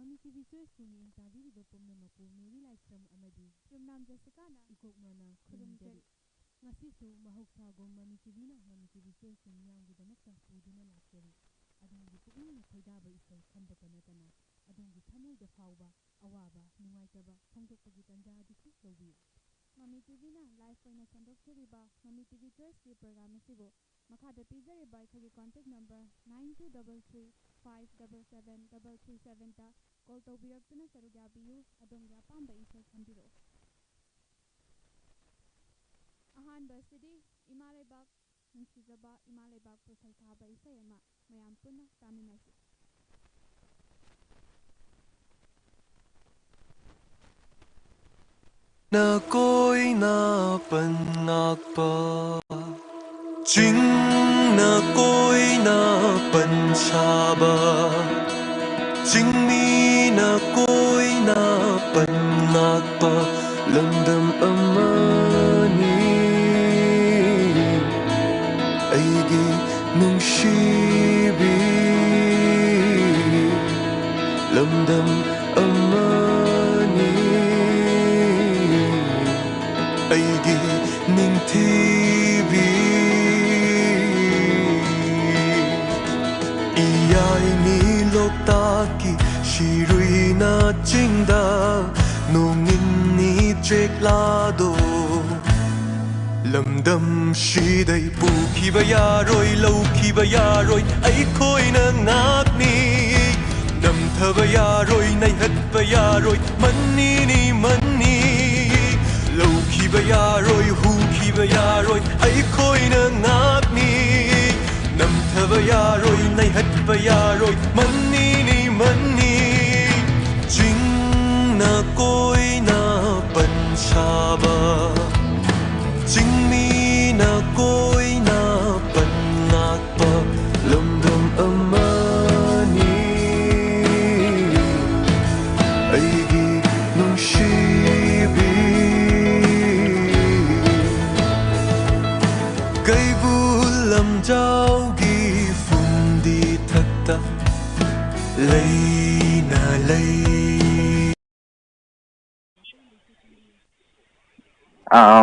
MAMI TV choice ni interview ba pumna mapu Mary Lightstrom amadi Srimnam Jessica na ikokmana khurumjari ngasisu mahoksago MAMI TV na MAMI TV choice ni miyamgi damakta puduna lakjari adongi pukning khoidaba isai khambata natana adongi thamoida fawba awaba nungaitaba phongdokpagi tanja adisu lawbiyu MAMI TV na live oina sandokchariba MAMI TV choice ki program asibo makada pizariba ikhagi contact number 9233 577 ta call tawbiraktuna sarug yabiyu adongi apamba isai khambiro ahanba sidi imalaybak nungsijaba imalaybak pu saithaba isai ama mayam punna taminasi na koi na panakpa Jing na koi na panchaba Jing mi na koi na panakpa Lamdam amani Aigi nungshibi Lamdam amani Aigi ningtibi Iyai ni loktaki shirui na jingda Nongin ni jeklado Lamdam shidai pukiba yaroi laukiba yaroi Ai khoi na ngakni Namthaba yaroi naihatba yaroi Manni ni manni Laukiba yaroi hukiba yaroi Ai khoi na ngakni Namthaba yaroi naihatba yaroi Manni ni manni Jing na koi na panchaba Jing mi na koi na panakpa Lamdam amani Aigi nungshibi Kaibu lamjaugi fundi thakta Lay na lay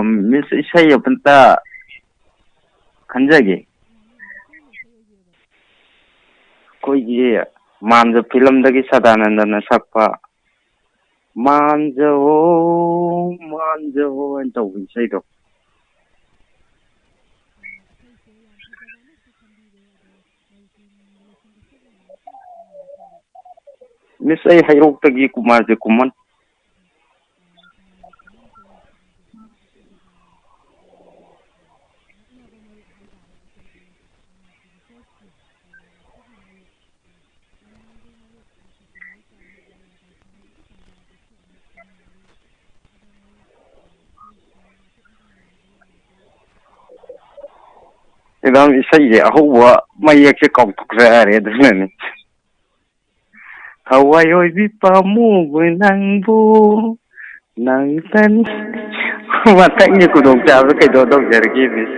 Miss Ishay Panta Kanjagi Koigi Manja film dagi Sadanandana Sakpa Manja and the Ishay Miss A Hayrokagi Kumar de Kuman Idam Isay Ahuwa Mayak Kong Hawaii Vipamu Nangbu Nangtan Matanya kudong jawab kay Dodong Jergibis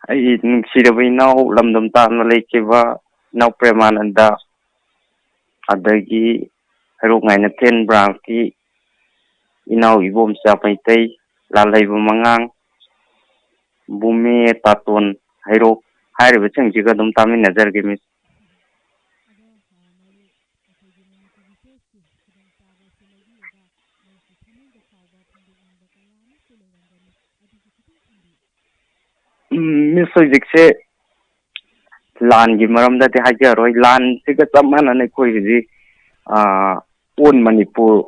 Ay sirabay now lamdam tan malaikiba now premananda adagi haruk ngay na 10 branch ki inaw ibom sa paitay lalay bumangang bumi taton haruk hari bachang jiga dum tamin nazar gimis Music se lan gi maram da te hajaroi lan se ka chamana ne koi ji on manipur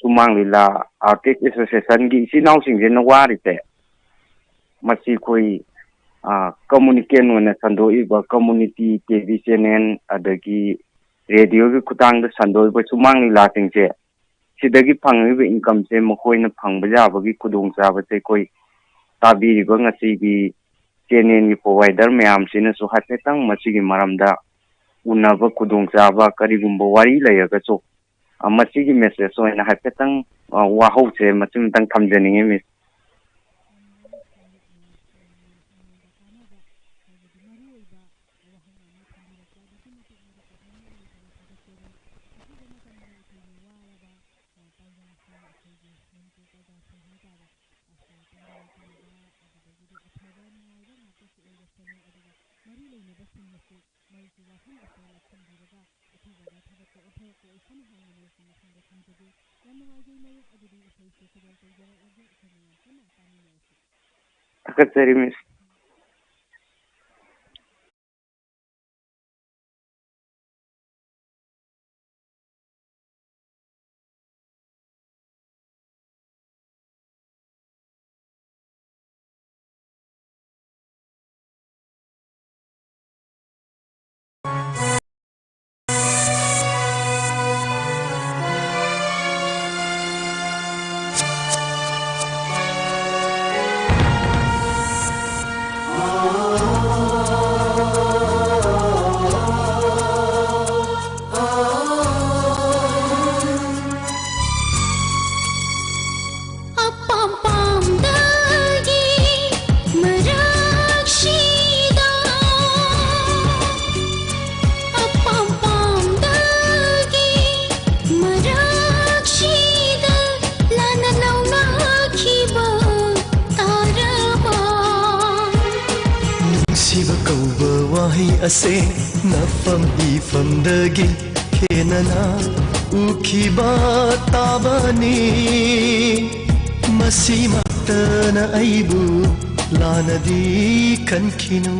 sumang lila artist association gi sinau sing je na wari te masi koi communicate na sando iba community tv channel adagi radio gi kutang da sando iba sumang lila sing je sidagi phang iba income se mokoi na phang ba ja ba gi kudong sa ba se koi tabi ba ngasi gi channel provider mayam sina su hatetang masigi maramda unaba kudong jaba karigumba wari layaga so masigi message so ina hatetang wahau se masim tang thamjaninge mis ꯊꯣꯛꯄ ꯑꯣꯏꯁꯅ ꯍꯥꯏꯅ ꯃꯔꯨꯞꯀꯤ ꯃꯐꯝꯗ ꯊꯝꯖꯒꯦ ꯌꯥꯝ ꯅꯨꯡꯉꯥꯏꯖꯩ ꯃꯔꯨꯞ ꯑꯗꯨꯗꯤ ꯏꯁꯩꯁꯦ ꯈꯨꯗꯣꯜ ꯇꯧꯖꯔꯛꯂꯒꯦ ꯑꯩꯈꯣꯏꯅ ꯌꯥꯝ ꯄꯨꯟꯅ ꯇꯥꯃꯤꯟꯅꯔꯁꯤ ꯊꯥꯒꯠꯆꯔꯤ ꯃꯤꯁ ꯑꯁꯦ ꯅꯐꯝ ꯏꯐꯝꯗꯒꯤ ꯈꯦꯅꯅ ꯎꯈꯤꯕ ꯇꯥꯕꯅꯤ ꯃꯁꯤꯃꯛꯇꯅ ꯑꯩꯕꯨ ꯂꯥꯟꯅꯗꯤ ꯈꯟꯈꯤꯅꯨ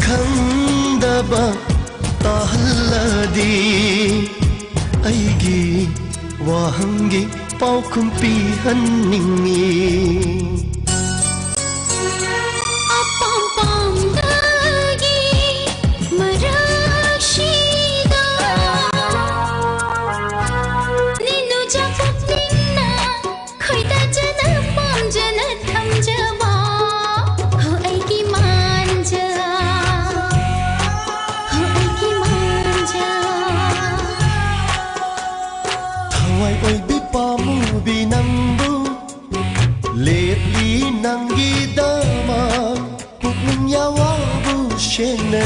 ꯈꯪꯗꯕ ꯇꯥꯍꯜꯂꯗꯤ ꯑꯩꯒꯤ ꯋꯥꯍꯪꯒꯤ ꯄꯥꯎꯈꯨꯝ ꯄꯤꯍꯟꯅꯤꯡꯉꯤ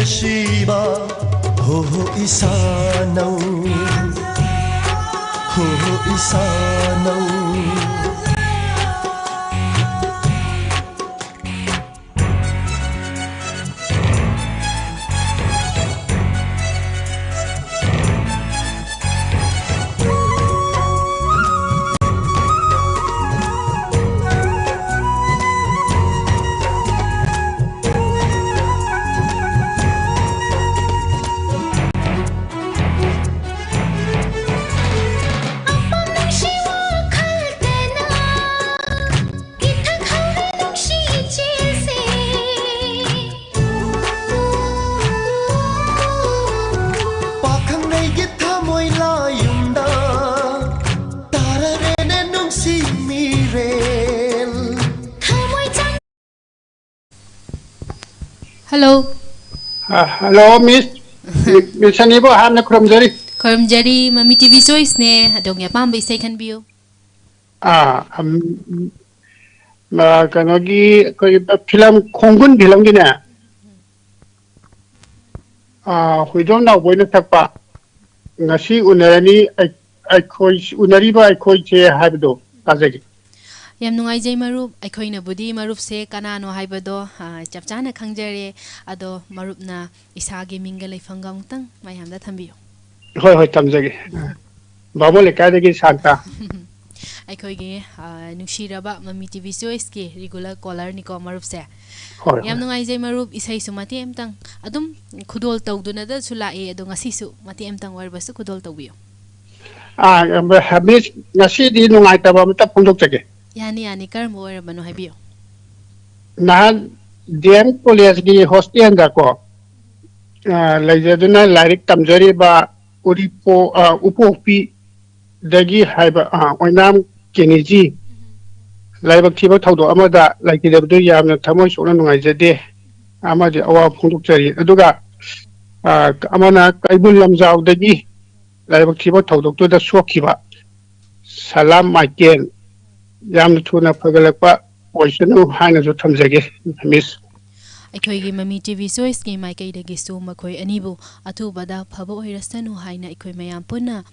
Shiba ho ho isanau ho ho isanau Hello. Hello, Miss. Miss Anibo, Hana Krumjari. Krumjari, Mami TV Choice ne. Adong ya pam isay kan biyo. Kanogi film Kongun film gina. We don't know when it's up. Ngasi unarani unariba aikoi che habdo. Kazagi. Yam nungaijay marup aikoina budi marup se kanano haibado chapchana khangjare ado marup na isagi minga leifangam tang mayamda thambiyo ꯍꯣꯏ ꯍꯣꯏ ꯊꯝꯖꯒꯦ ꯕꯥꯃꯣꯟ ꯂꯩꯀꯥꯏꯗꯒꯤ Santa ꯑꯩꯈꯣꯏꯒꯤ ꯅꯨꯡꯁꯤꯔꯕ ꯃꯃꯤ TV ꯆꯣꯏꯁꯀꯤ regular ꯀꯣꯂꯔꯅꯤꯀꯣ ꯃꯔꯨꯞꯁꯦ ꯍꯣꯏ ꯌꯥꯝ ꯍꯣꯏ ꯅꯨꯡꯉꯥꯏꯖꯩ ꯃꯔꯨꯞ ꯏꯁꯩꯁꯨ ꯃꯇꯦꯛ ꯑꯃꯇꯪ ꯑꯗꯨꯝ ꯈꯨꯗꯣꯜ ꯇꯧꯗꯨꯅꯗꯁꯨ ꯂꯥꯛꯑꯦ ꯑꯗꯣ ꯉꯁꯤꯁꯨ ꯃꯇꯦꯛ ꯑꯃꯇꯪ ꯑꯣꯏꯔꯕꯁꯨ ꯈꯨꯗꯣꯜ ꯇꯧꯕꯤꯌꯨ ꯃꯤꯁ ꯉꯁꯤꯗꯤ ꯅꯨꯡꯉꯥꯏꯇꯕ ꯑꯃꯇ ꯐꯣꯡꯗꯣꯛꯆꯒꯦ ꯌꯥꯅꯤ ꯌꯥꯅꯤ ꯀꯔꯝꯕ ꯑꯣꯏꯔꯕꯅꯣ ꯍꯥꯏꯕꯤꯌꯨ ꯅꯍꯥꯟ ꯗꯤ ꯑꯦꯝ ꯀꯣꯂꯦꯖꯀꯤ ꯍꯣꯁꯇꯦꯜꯗꯀꯣ ꯂꯩꯖꯗꯨꯅ ꯂꯥꯏꯔꯤꯛ ꯇꯝꯖꯔꯤꯕ ꯎꯄꯣꯛꯄꯤꯗꯒꯤ ꯍꯥꯏꯕ ꯑꯣꯏꯅꯥꯝ ꯀꯦꯅꯤꯖꯤ ꯂꯥꯏꯕꯛ ꯊꯤꯕ ꯊꯧꯗꯣꯛ ꯑꯃꯗ ꯂꯩꯈꯤꯗꯕꯗꯨ ꯌꯥꯝꯅ ꯊꯃꯣꯏ ꯁꯣꯛꯅ ꯅꯨꯡꯉꯥꯏꯖꯗꯦ ꯑꯃꯗꯤ ꯑꯋꯥꯕ ꯐꯣꯡꯗꯣꯛꯆꯔꯤ ꯑꯗꯨꯒ ꯑꯃꯅ ꯀꯩꯕꯨꯜ ꯂꯝꯖꯥꯎꯗꯒꯤ ꯂꯥꯏꯕꯛ ꯊꯤꯕ ꯊꯧꯗꯣꯛꯇꯨꯗ ꯁꯣꯛꯈꯤꯕ ꯁꯂꯥꯝ ꯃꯥꯏꯀꯦꯜ ꯌꯥꯝꯅ ꯊꯨꯅ ꯐꯒꯠꯂꯛꯄ ꯑꯣꯏꯁꯅꯨ ꯍꯥꯏꯅꯁꯨ ꯊꯝꯖꯒꯦ ꯃꯤꯁ ꯑꯩꯈꯣꯏꯒꯤ ꯃꯃꯤ ꯇꯤꯚꯤ ꯆꯣꯏꯁꯀꯤ ꯃꯥꯏꯀꯩꯗꯒꯤꯁꯨ ꯃꯈꯣꯏ ꯑꯅꯤꯕꯨ ꯑꯊꯨꯕꯗ ꯐꯕ ꯑꯣꯏꯔꯁꯅꯨ ꯍꯥꯏꯅ ꯑꯩꯈꯣꯏ ꯃꯌꯥꯝ ꯄꯨꯟꯅ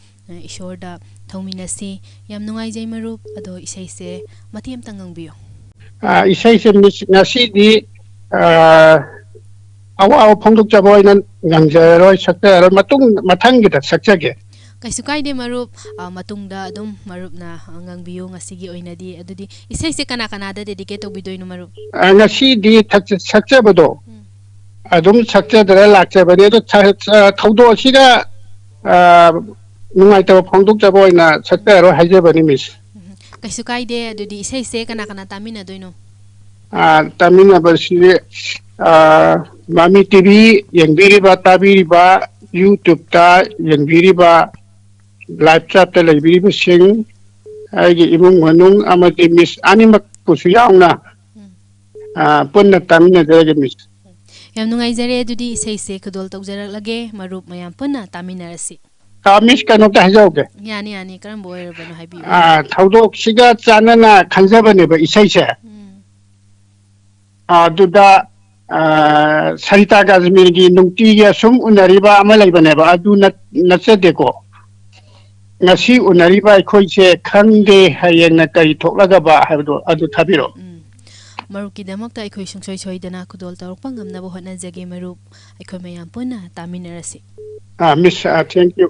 ꯏꯁꯣꯔꯗ ꯊꯧꯃꯤꯟꯅꯁꯤ ꯌꯥꯝ ꯅꯨꯡꯉꯥꯏꯖꯩ ꯃꯔꯨꯞ ꯑꯗꯣ ꯏꯁꯩꯁꯦ ꯃꯇꯦꯛ ꯑꯃꯇꯪ ꯉꯪꯕꯤꯌꯨ ꯏꯁꯩꯁꯦ ꯃꯤꯁ ꯉꯁꯤꯗꯤ ꯑꯋꯥꯕ ꯐꯣꯡꯗꯣꯛꯆꯕ ꯑꯣꯏꯅ ꯉꯪꯖꯔꯔꯣꯏ ꯁꯛꯆꯔꯔꯣꯏ ꯃꯊꯪꯒꯤꯗ ꯁꯛꯆꯒꯦ ꯀꯩꯁꯨ ꯀꯥꯏꯗꯦ ꯃꯔꯨꯞ ꯃꯇꯨꯡꯗ ꯑꯗꯨꯝ ꯃꯔꯨꯞꯅ ꯉꯪꯕꯤꯌꯨ ꯉꯁꯤꯒꯤ ꯑꯣꯏꯅꯗꯤ ꯑꯗꯨꯗꯤ ꯏꯁꯩꯁꯦ ꯀꯅꯥ ꯀꯅꯥꯗ ꯗꯦꯗꯤꯀꯦꯠ ꯇꯧꯕꯤꯗꯣꯏꯅꯣ ꯃꯔꯨꯞ ꯉꯁꯤꯗꯤ ꯁꯛꯆꯕꯗꯣ ꯑꯗꯨꯝ ꯁꯛꯆꯗꯅ ꯂꯥꯛꯆꯕꯅꯤ ꯑꯗꯣ ꯊꯧꯗꯣꯛ ꯑꯁꯤꯗ ꯅꯨꯡꯉꯥꯏꯇꯕ ꯐꯣꯡꯗꯣꯛꯆꯕ ꯑꯣꯏꯅ ꯁꯛꯆꯔꯔꯣꯏ ꯍꯥꯏꯖꯕꯅꯤ ꯃꯤꯁ ꯀꯩꯁꯨ ꯀꯥꯏꯗꯦ ꯑꯗꯨꯗꯤ ꯏꯁꯩꯁꯦ ꯀꯅꯥ ꯀꯅꯥ ꯇꯥꯃꯤꯟꯅꯗꯣꯏꯅꯣ ꯇꯥꯃꯤꯟꯅꯕꯁꯤ ꯃꯃꯤ ꯇꯤꯚꯤ ꯌꯦꯡꯕꯤꯔꯤꯕ ꯇꯥꯕꯤꯔꯤꯕ ꯌꯨꯇ꯭ꯌꯨꯕꯇ ꯌꯦꯡꯕꯤꯔꯤꯕ ꯂꯥꯏꯚ ꯆꯥꯠꯇ ꯂꯩꯕꯤꯔꯤꯕꯁꯤꯡ ꯑꯩꯒꯤ ꯏꯃꯨꯡ ꯃꯅꯨꯡ ꯑꯃꯗꯤ ꯃꯤꯁ ꯑꯅꯤꯃꯛꯄꯨꯁꯨ ꯌꯥꯎꯅ ꯄꯨꯟꯅ ꯇꯥꯃꯤꯟꯅꯖꯔꯒꯦ ꯃꯤꯁ ꯌꯥꯝ ꯅꯨꯡꯉꯥꯏꯖꯔꯦ ꯑꯗꯨꯗꯤ ꯏꯁꯩꯁꯦ ꯈꯨꯗꯣꯜ ꯇꯧꯖꯔꯛꯂꯒꯦ ꯃꯔꯨꯞ ꯃꯌꯥꯝ ꯄꯨꯟꯅ ꯇꯥꯃꯤꯟꯅꯔꯁꯤ ꯃꯤꯁ ꯀꯩꯅꯣꯝꯇ ꯍꯥꯏꯖꯍꯧꯒꯦ ꯌꯥꯅꯤ ꯌꯥꯅꯤ ꯀꯔꯝꯕ ꯑꯣꯏꯔꯕꯅꯣ ꯍꯥꯏꯕꯤꯌꯨ ꯊꯧꯗꯣꯛꯁꯤꯒ ꯆꯥꯟꯅꯅ ꯈꯟꯖꯕꯅꯦꯕ ꯏꯁꯩꯁꯦ ꯑꯗꯨꯗ ꯁꯔꯤꯇꯥ ꯀꯥꯖꯃꯤꯔꯒꯤ ꯅꯨꯡꯇꯤꯒꯤ ꯑꯁꯨꯝ ꯎꯅꯔꯤꯕ ꯑꯃ ꯂꯩꯕꯅꯦꯕ ꯑꯗꯨ ꯅꯠꯆꯗꯦꯀꯣ ꯉꯁꯤ ꯎꯅꯔꯤꯕ ꯑꯩꯈꯣꯏꯁꯦ ꯈꯪꯗꯦ ꯍꯌꯦꯡꯅ ꯀꯔꯤ ꯊꯣꯛꯂꯒꯕ ꯍꯥꯏꯕꯗꯣ ꯑꯗꯨ ꯊꯥꯕꯤꯔꯛꯑꯣ ꯃꯔꯨꯞꯀꯤꯗꯃꯛꯇ ꯑꯩꯈꯣꯏ ꯁꯨꯡꯁꯣꯏ ꯁꯣꯏꯗꯅ ꯈꯨꯗꯣꯜ ꯇꯧꯔꯛꯄ ꯉꯝꯅꯕ ꯍꯣꯠꯅꯖꯒꯦ ꯃꯔꯨꯞ ꯑꯩꯈꯣꯏ ꯃꯌꯥꯝ ꯄꯨꯟꯅ ꯇꯥꯃꯤꯟꯅꯔꯁꯤ ꯃꯤꯁ thank you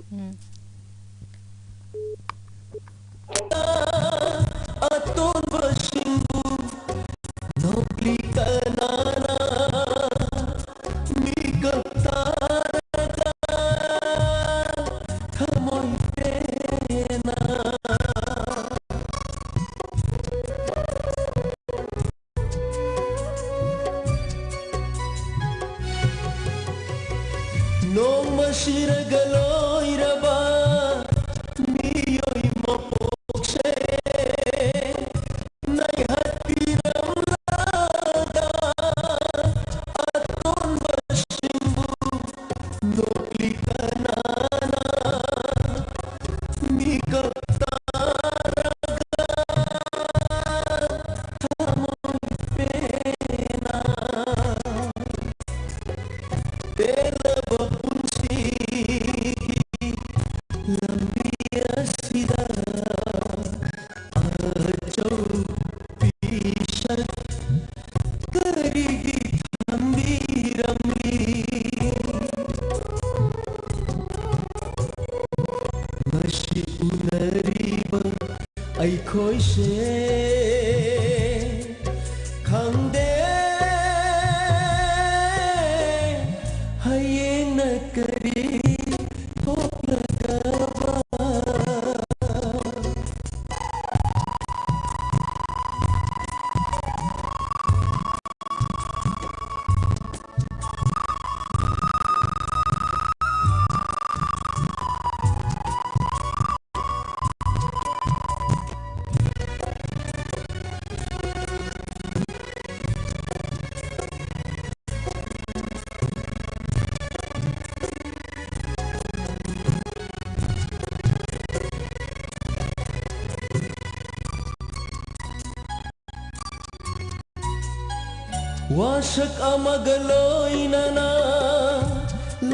Wasak amagaloinana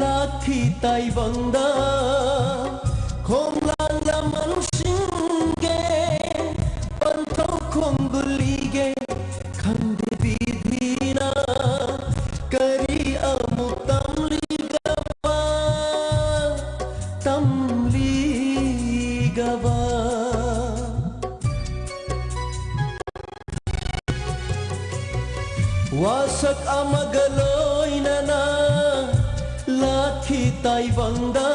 Lakhi taibangda Khomlang la manusingge Pantau khonggulige Khande bidhina Kari amutam ligapa Tam wasak amagaloy na lathi taibangda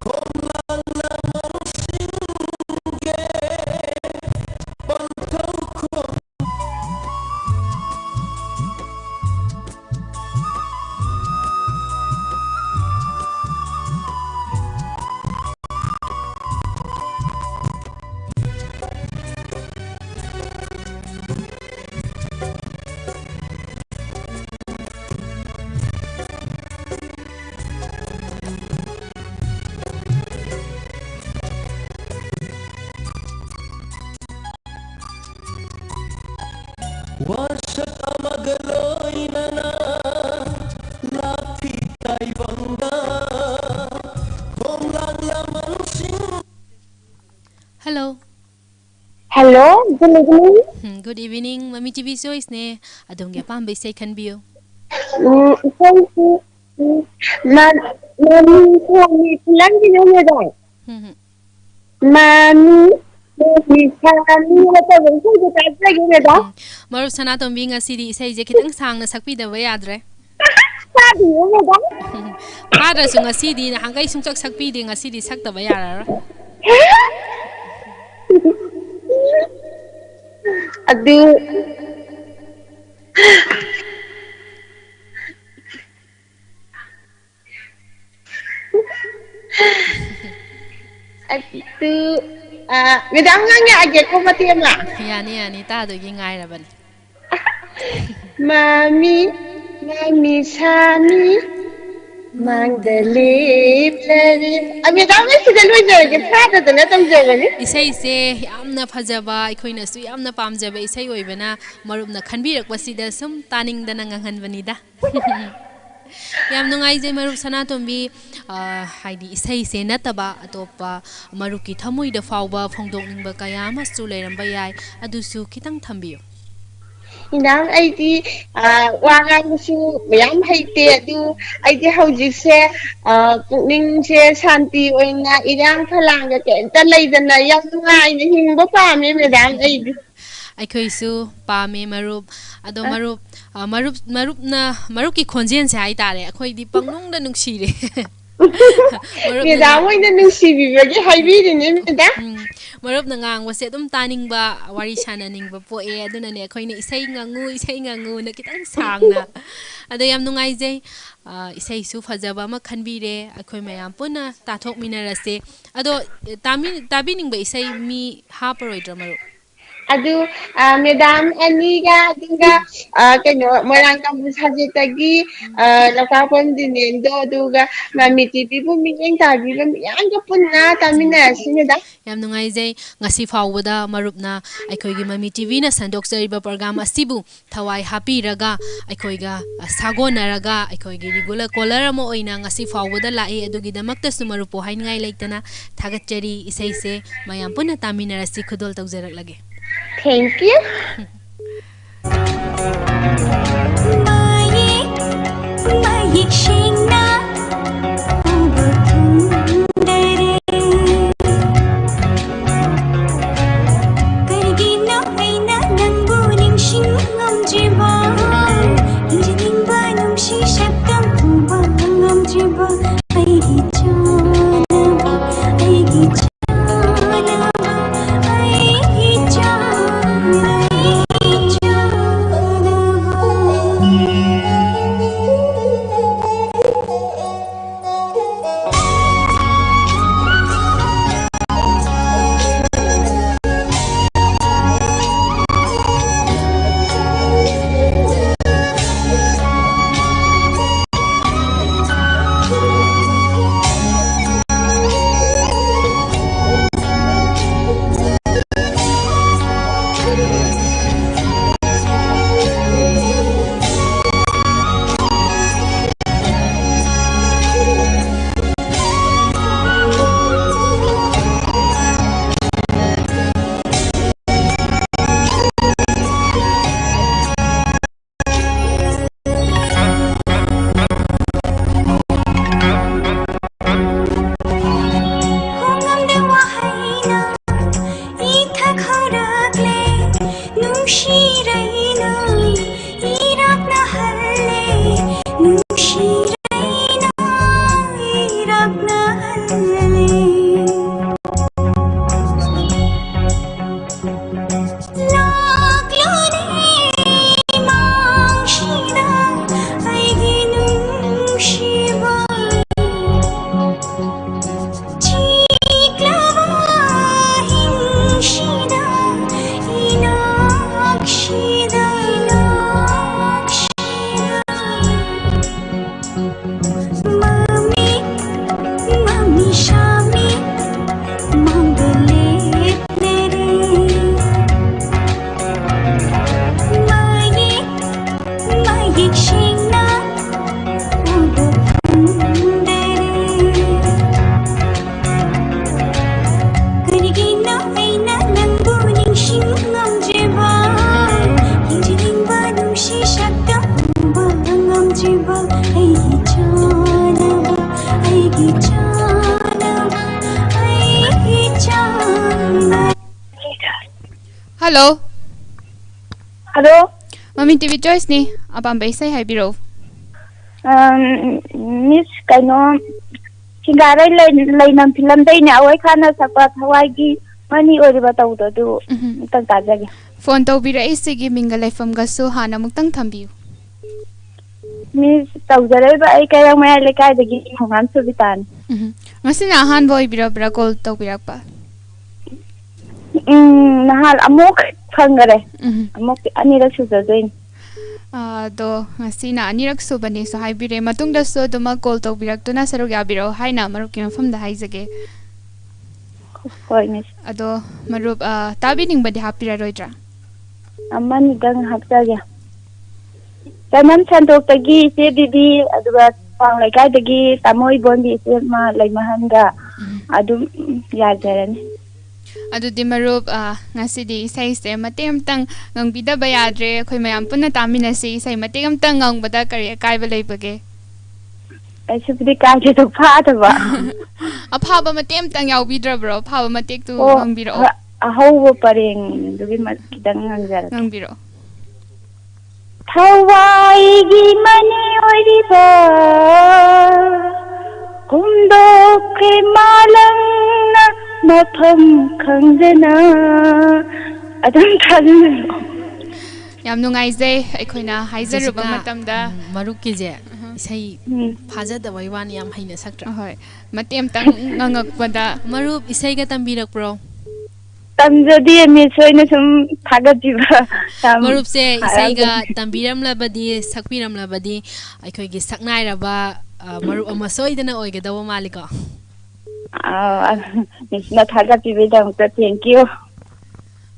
komlang lamang singge pantau ko wasak amagaloy na lathi taibangda komlang lamang singge. Hello. Hello, good evening. Good evening. Mami TV Choice ne. Adong ya pam say can be you. Thank you. Mami, pulang di mana dah? Mami, kami apa benda kita ada gimana dah? Marup sana tombi nga siri say je kitang sang na sakpi da ba yadre. Tadi gimana dah? Ada su nga siri na hanggai sung chak sakpi de nga siri sak da ba yara. Aduh. Aduh. Medang nganya aja kau mati lah. Yani ta do gi ngai ra ban. Mami sami mangdalip lalip. Medang ngai sudah luar je pada tu nak tamjaga ni. Isai se yamna phajaba ikhoina su yamna pamjaba isai oibana marupna khanbirak wasida sum taning dana ngangan banida. Yam nungai je marup sana tombi haidi isai se nataba atopa maruki thamui da fawba phongdok ningba kaya ma su leiramba yai adusu kitang thambiyo. Inang aidi wangan su mayam haite adu aidi haujik se pukning se santi oina irang phalang ga kenta leidana yam nungai na hingba pame medang aidi. Aikhoisu pame marup ado marup ki khonjen se ai tare akhoi di pangnung da nungsire. Medang oina nungsibi bagi haibiri ne medang. Marup na ngang wase dum taning ba wari sana ning ba po aduna ne akhoi ne isai ngangu na kitang sangna. Ado yam nungai je isai su phajaba ma khanbire akhoi mayam puna tathok minarase ado tabi ning ba isai mi ha paroi dramaru. Aduh, Madam Aniga, tinggal kena orang kampus saja tadi, lakapun di nendo, juga mami TV pun minyak tadi, yang pun na, tapi nasi ni dah. Yam nungai jai ngasi fawda marupna aikhoigi mami TV na sandok jariba program asibu thawai happy raga aikhoiga sagonaraga aikhoigi regular caller amo oina ngasi fawda lai adugi damakta sumarupo haingai leitana thagatchari isai se mayam puna taminarasi khudol tawjarak lage. Thank you. Mayik shina ubuthundare kargina aina nambu nimshin ngamjiba hirningba numshi shakam tuba ngamjiba aigi chanaba aigi Hello. Hello. Mami TV Choice ni. Apam ba isay haibiro? Miss Kano. Singaray lay ng film day ni away kana sa Hawaii mani ori ba tawdo do tagtagage. Phone to bira isigi mingalay from gaso hana mugtang thambiu. Miss tawdare ba ay kaya may lekay dagi hongan subitan. Ngasi na han boy bira bira call to birak pa. Nahal amok phangare. Amok anira sujajoin. Do ngasi na anirak subani so haibire matung da so duma call to birak to na sarug yabiro haina maruk ki mafam da haizage. Hoy miss. Ado marup tabi ning badi hapira roidra. Amani dang hapjage. Kanan sandok tagi se bibi aduga pang lekay dagi tamoy bondi se ma lay mahanga. Adu yajaran. Adu di marup ngasi di isay se matem tang ngang bida bayadre khoi mayam punna tamina se isay matem tang ngang bada kari kai balay bage. Ay subdi kaje to phata ba. Aphaba matem tang yaw bidra bro phaba matek tu ngang biro. Ahaw pareng dugi kidang ngangjara. Ngang biro. Hawaii mani oriba kumdok malang na mafam khangdana adam thalna yam nungai zai aikoina haizaruba matamda maruk ki je isai phajada waiwan yam haina saktra hoi matem tang ngangak bada marup isai ga tambirak pro tamjadi mi soina sum thagatiba marup se isai ga tambiram labadi sakpiram labadi aikoi gi saknai raba marup ama soidana oigadawa maliko na thagatiba dang thank you.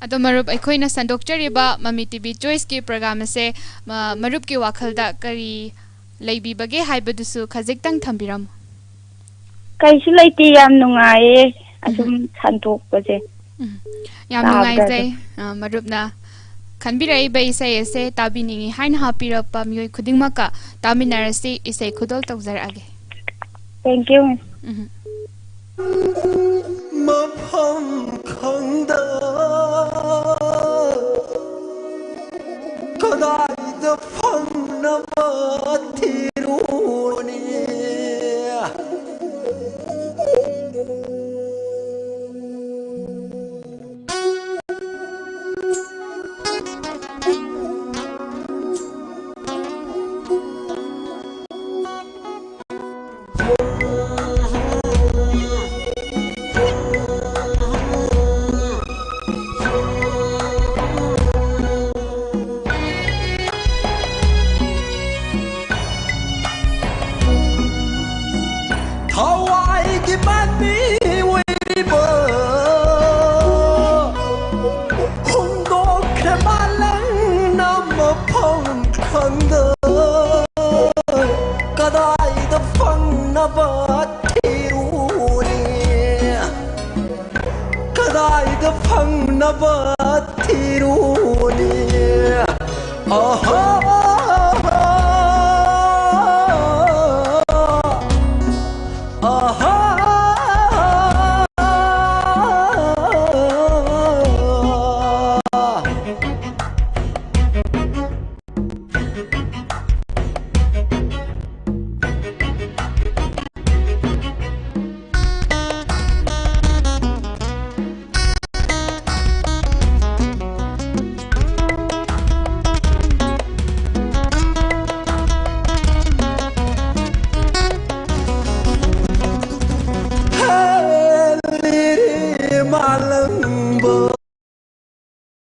Ado marup aikoina sandokchariba Mami TV Choice ki program se marup ki wakhalda kari leibi bage haibadusu khajiktang thambiram. Kaisu laiti yam nungaye asum sandokpaje. Yam nungai zai marup na khanbirai ba isai ese tabiningi hain hapirapa mioi khudingmaka taminarasi isai khudol tawjarage. Thank you. Mafam khangda kadai phangna mathiruni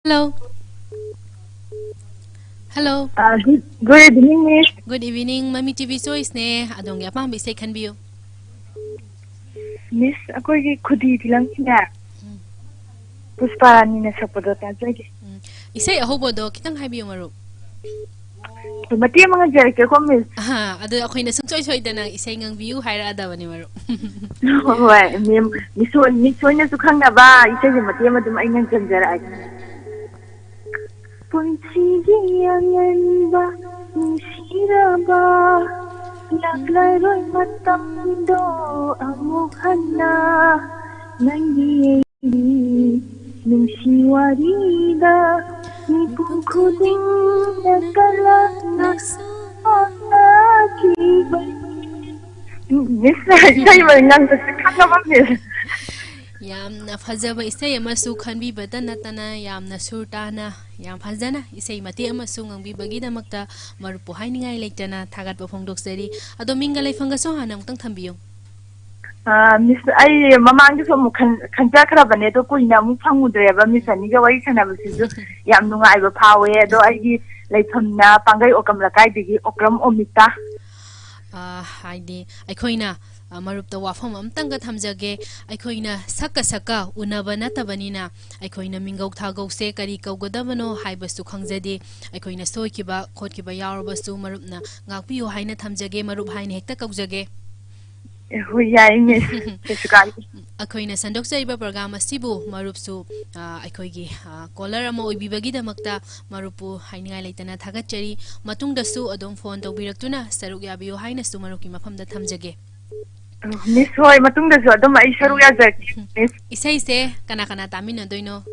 Hello. Hello. Good evening, Miss. Good evening, Mami TV Choice ne. Adong ya pang bisay khanbiyo. Miss, ako gi khudi bilang na. Puspa ni na sapodo ta jage. Isay ahobodo kitang haibiyo marup. Mati mga jare ko Miss. Ado ako na sung choice da nang isay ngang view haira ada ni marup. Hoy, miso na sukhang na ba? Isay mati madum ay ngang janjara ay. Punsigi angan ba nisira ba laglaroy matamdo amukhan na nangyayari nungsi warida mipum khudingna kalakna akiba Miss isay mo nang khanga ba Miss yamna fazaba isay amasu khanbi badana tana yamna surtana yam fazana isay mati amasu ngangbi bagidamakta marupu hainingai leitana thagat bofongdoksari ado minga leifanga so hanam tang thambiyo Miss ai mamang so mu khanja khrabane to kuina mu phangudreba Miss ani ga wai khanabasisu yam nungai ba phawe do ai leithamna pangai okam lakai digi okram omita haidi aikhoina marupta wafam amtanga thamjage aikhoina saka unaba natabanina aikhoina mingau thagau se kari kaugodabano haibasu khangjadi aikhoina soikiba khotkiba yaurbasu marupna ngakpiyo haina thamjage marup haina hekta kaujage huyai Miss kesukai aikhoina sandokjaiba program asibu marupsu aikhoigi caller ama oibibagi damakta marupu hainingai leitana thagachari matungdasu adom phone tawbiraktuna saruk yabiyo haina su maruki mafamda thamjage Miss hoy matungda so adom ai saruk yazak Miss isai se kana tamina doino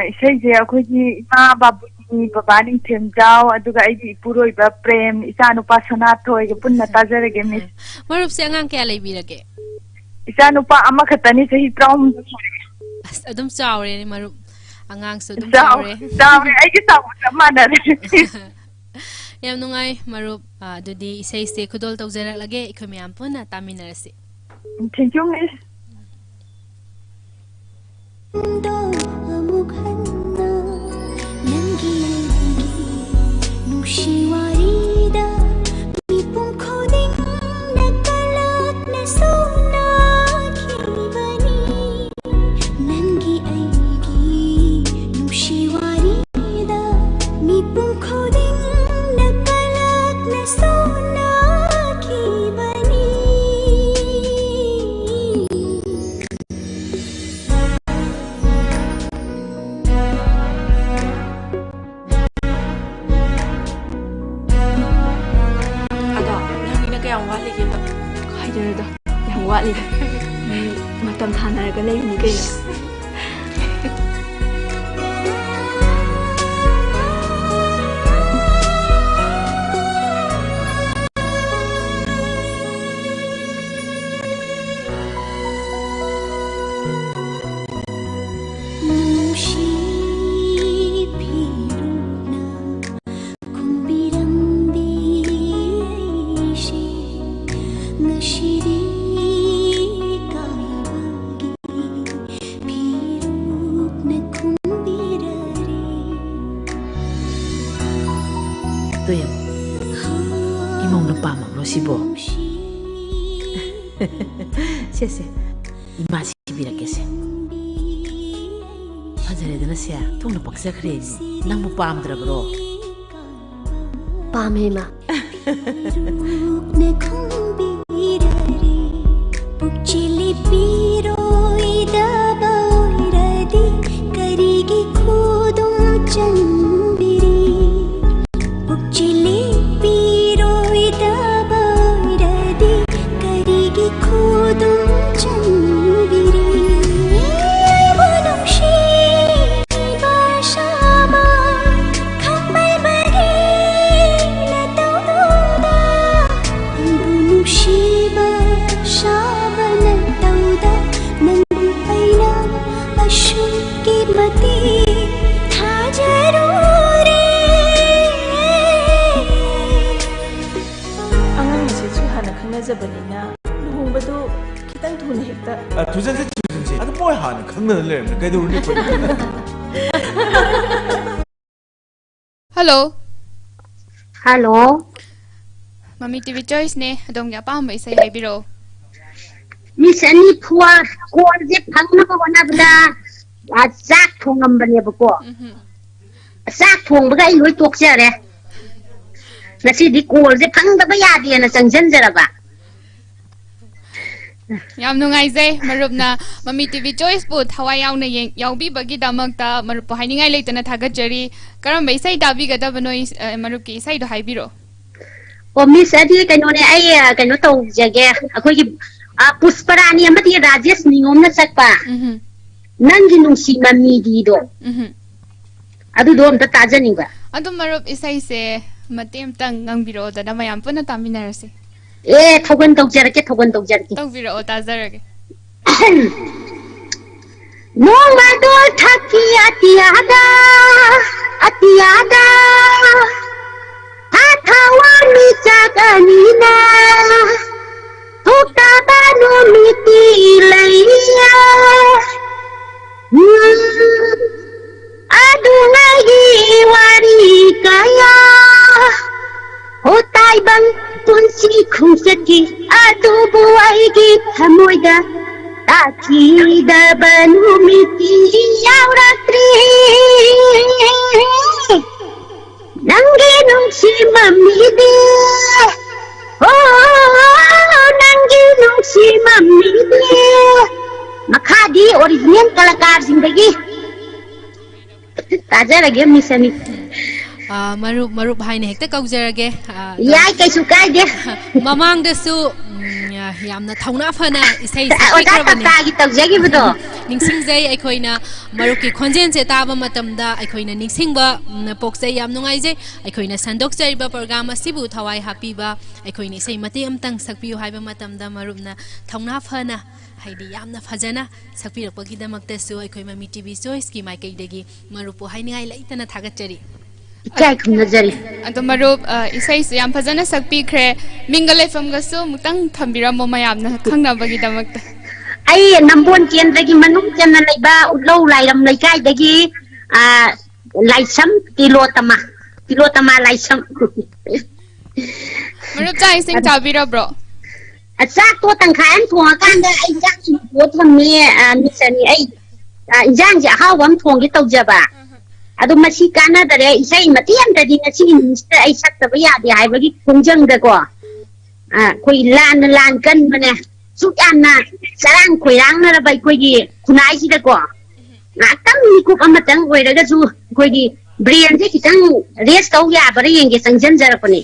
isai je akhoji ima babu ni babani themjao aduga ai puroi ba prem isa nupa sanathoi ge punna tajarage Miss marup se angang kya leibirage isa nupa ama khatani sahi traum adum chawre ni marup angang so dum chawre ai ge taw manare yam nungai marup dudi isai se khudol tawjarak lage ikhomyam puna taminarase thank you Miss matam thanaraga leibni kaina Sese, imasi biragese. Fajare dana sia, tungna paksa khrezi. Nang mo pamdra bro. Pame ma. Puchili piro ida bairadi karigi khudum chandiri. Puchili piro ida bairadi karigi khudum chandiri. Bunumshi bashama khambai bari na tawda. Bunumshi bashama na tawda nangu paina ashukki mati tha jaruri. Angang masisu hana khangnajabanina luhongbadu khitang thuna hekta 두잔세 ado boy hana khangna le kaidurni ko Hello. Hello. Mami TV Choice ne adong ya pam isai haibiro. Miss Ani Phua call je phangna ko banabda sak thongam bane bako. Sak thong baga loi tok jare. Nasi di call je phangda ba yadi na changjan jaraba. Yam nungai zai marupna Mami TV Choice bu thawai yaw na yawbi bagi damakta marup hainingai leitana thagajari karam bai sai dabi gada banoi marup ki sai do haibiro. O Miss Adi kaino ne ai kaino tau jage akoi ki Pusparani amati Rajesh ningom na sakpa. Nangi nungsi mami di do. Adu do amta tajani ba. Adu marup isai se matem tang ngang biro da na mayam puna taminarase. Thogan tawjarake thogan tawjarake. Tawbiro tajarage. No mado thaki atiada Hathawani chaganina Thukta banu miti laiya Adunagi wari kaya Hotai bang punsi khungsaki adu buaigi thamoida Taki da banu miti yauratri Nangi nungsi mami de Nangi nungsi mami de Makhadi original kalakar zindagi Taja lagi misani marup hai ne hekta kaujarage yai kai su kai de mamang da su yamna thauna phana isai oda ta gi tawjagi budo ningsing jai aikoina marup ki khonjen che taba matamda aikoina ningsing ba poksai yam nungai je aikoina sandok jai ba program asibu thawai happy ba aikoina isai mate amtang sakpiu haiba matamda marupna thauna phana haidi yamna phajana sakpirakpagi damakta su aikoi mami tv choice ki mai kai degi marupu haingai laitana thagachari kai khumna jari ado marup isai su yam phajana sakpi khre mingle fam ga su mutang thambira mo mayamna khangna bagi damakta ai nambon ken dagi manung ken na laiba ulau lairam lai kai dagi laisam tilotama laisam marup cha ising chabira bro Sak to tangkhayan thong kan da ai jak ko thammi misani ai injang ja hawam thong gi tawjaba adu masi kana dare isai matiam da din asi minister ai sak ta ya di hai bagi khongjang da ko koi lan kan bane su anna sarang khoirang na bai koi gi kunai si da ko ngakam ni ku amatang oi daga su koi gi brain je kitang rest tau ya bare yenge sangjan jara pani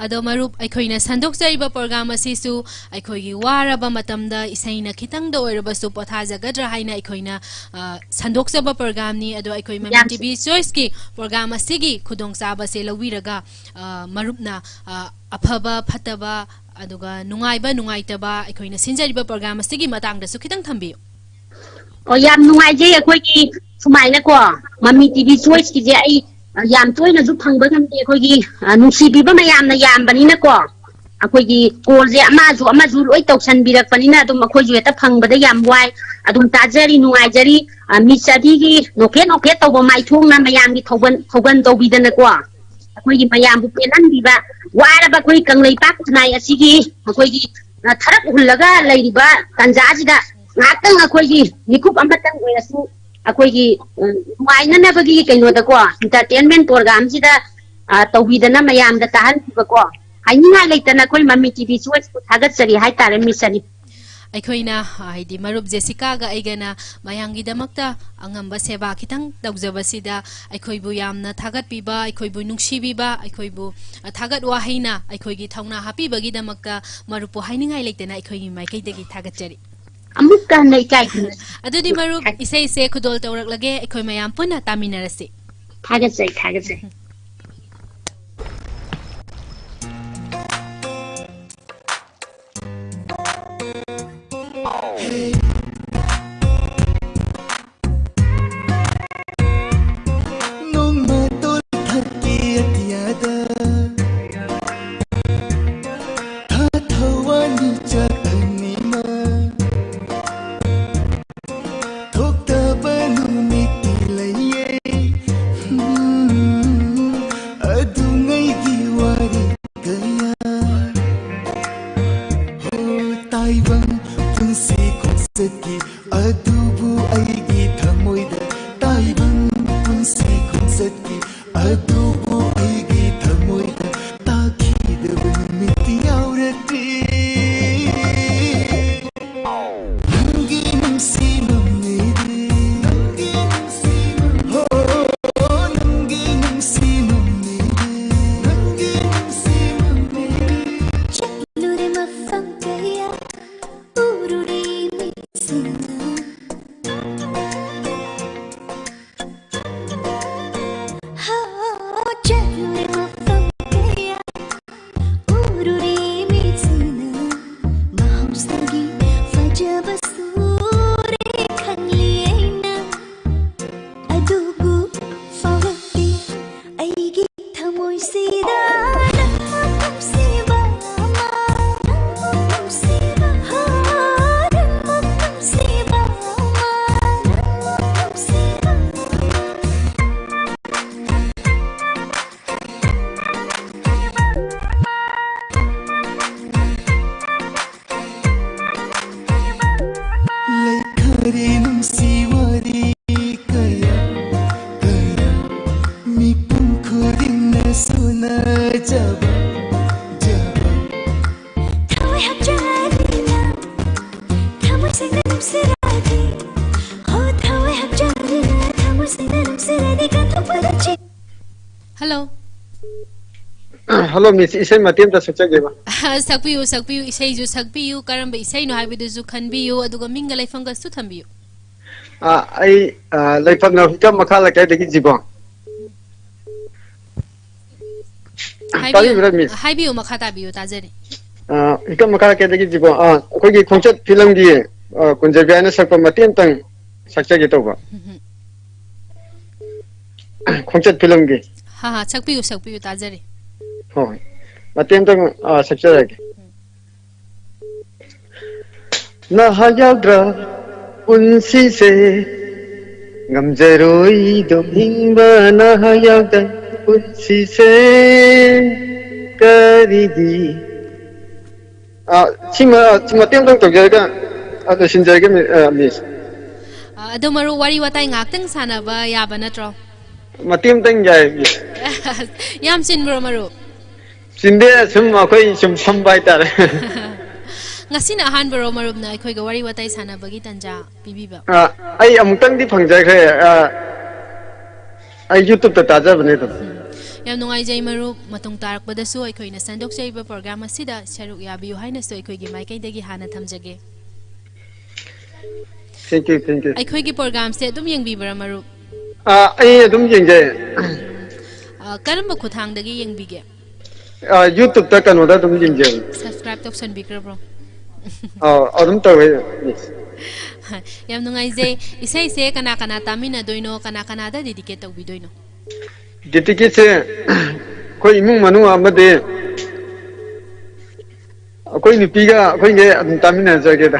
ado marup aikoina sandok jaiba program asisu aikoigi waraba matamda isaina khitang da oiraba su potha jagadra haina aikoina sandok jaba program ni ado aikoi mami tv choice ki program asigi khudong saba se lawiraga marupna aphaba phataba aduga nungaitaba aikoina sinjariba program asigi matang da su khitang thambi o yam nungai je aikoigi sumaina ko mami tv choice ki je ai yam toina ju phangba ngamte akoigi nungsi biba mayam na yam banina ko akoigi kol je ama ju loi toksan birak panina adum akoi ju eta phangba da yam wai adum tajari nungai jari misadi gi noke tawba mai thong na mayam gi thogan tawbidana ko akoigi mayam bu penan biba wara ba koi kanglei pak nai asigi akoigi tharak hullaga leiriba tanjajida ngakang akoigi nikup amatang oirasu akoigi maina bagi kaino da ko entertainment program sida tawbidana mayam da tahan ko hainga leitana koi mami tv choice thagat sari hai tare misani aikoina haidi marup jessica ga aigana mayangi damakta angamba seba khitang tawjaba sida aikoibu yamna thagat piba aikoibu nungsi biba aikoibu thagat wa haina aikoigi thauna happy bagi damakta marupu hainingai leitana aikoigi maikai dagi thagat jari amukka nei kai adudi marup isai se khudol tawrak lage akhoi mayam puna taminarase thagat jai Sing hello Miss Isai Matim ta sakjageba sakpiyu sakpiyu isai ju sakpiyu karamba isai no haibidu ju khanbiyu aduga minga laifanga su thambiyu ai laifang na hikam makhala kai dagi jibong haibiyu makhata biyu tajari hikam makhala kai dagi jibong koi gi khongchat film gi kunjabiana sakpa matim tang sakjage toba khongchat film gi ha sakpiyu tajari hoi matim tang sakjage na hayadra punsi se ngamjaroi dom hingba na hayadra punsi se karigi chima tem tang tokjaga ada sinjaga miss ado maru wari watai ngaktang sanaba yaba natro matim tang jai yam sin maru sinde sum akoi sum sambai tar ngasina ahan baro marubna akhoi ga wari watai sanabagi tanja pibiba ai amutang di phangjakhre ai youtube ta taja bane ta yam nungai jai marub matung tarak badasu akhoi na sandok jaiba program asida sharuk yabiyu haina so akhoi gi maikai dagi hana thamjage thank you akhoi gi program se dum yengbi bara marub ai dum yengje karamba khuthang dagi yengbige youtube ta kanu da dum yengje subscribe tok san bikra bro adum tawe yam nungai je isai se kana tamina doino kana da dedicate tau bidoino dedicate se koi imung manu amade koi nipiga koi nge adum tamina jage da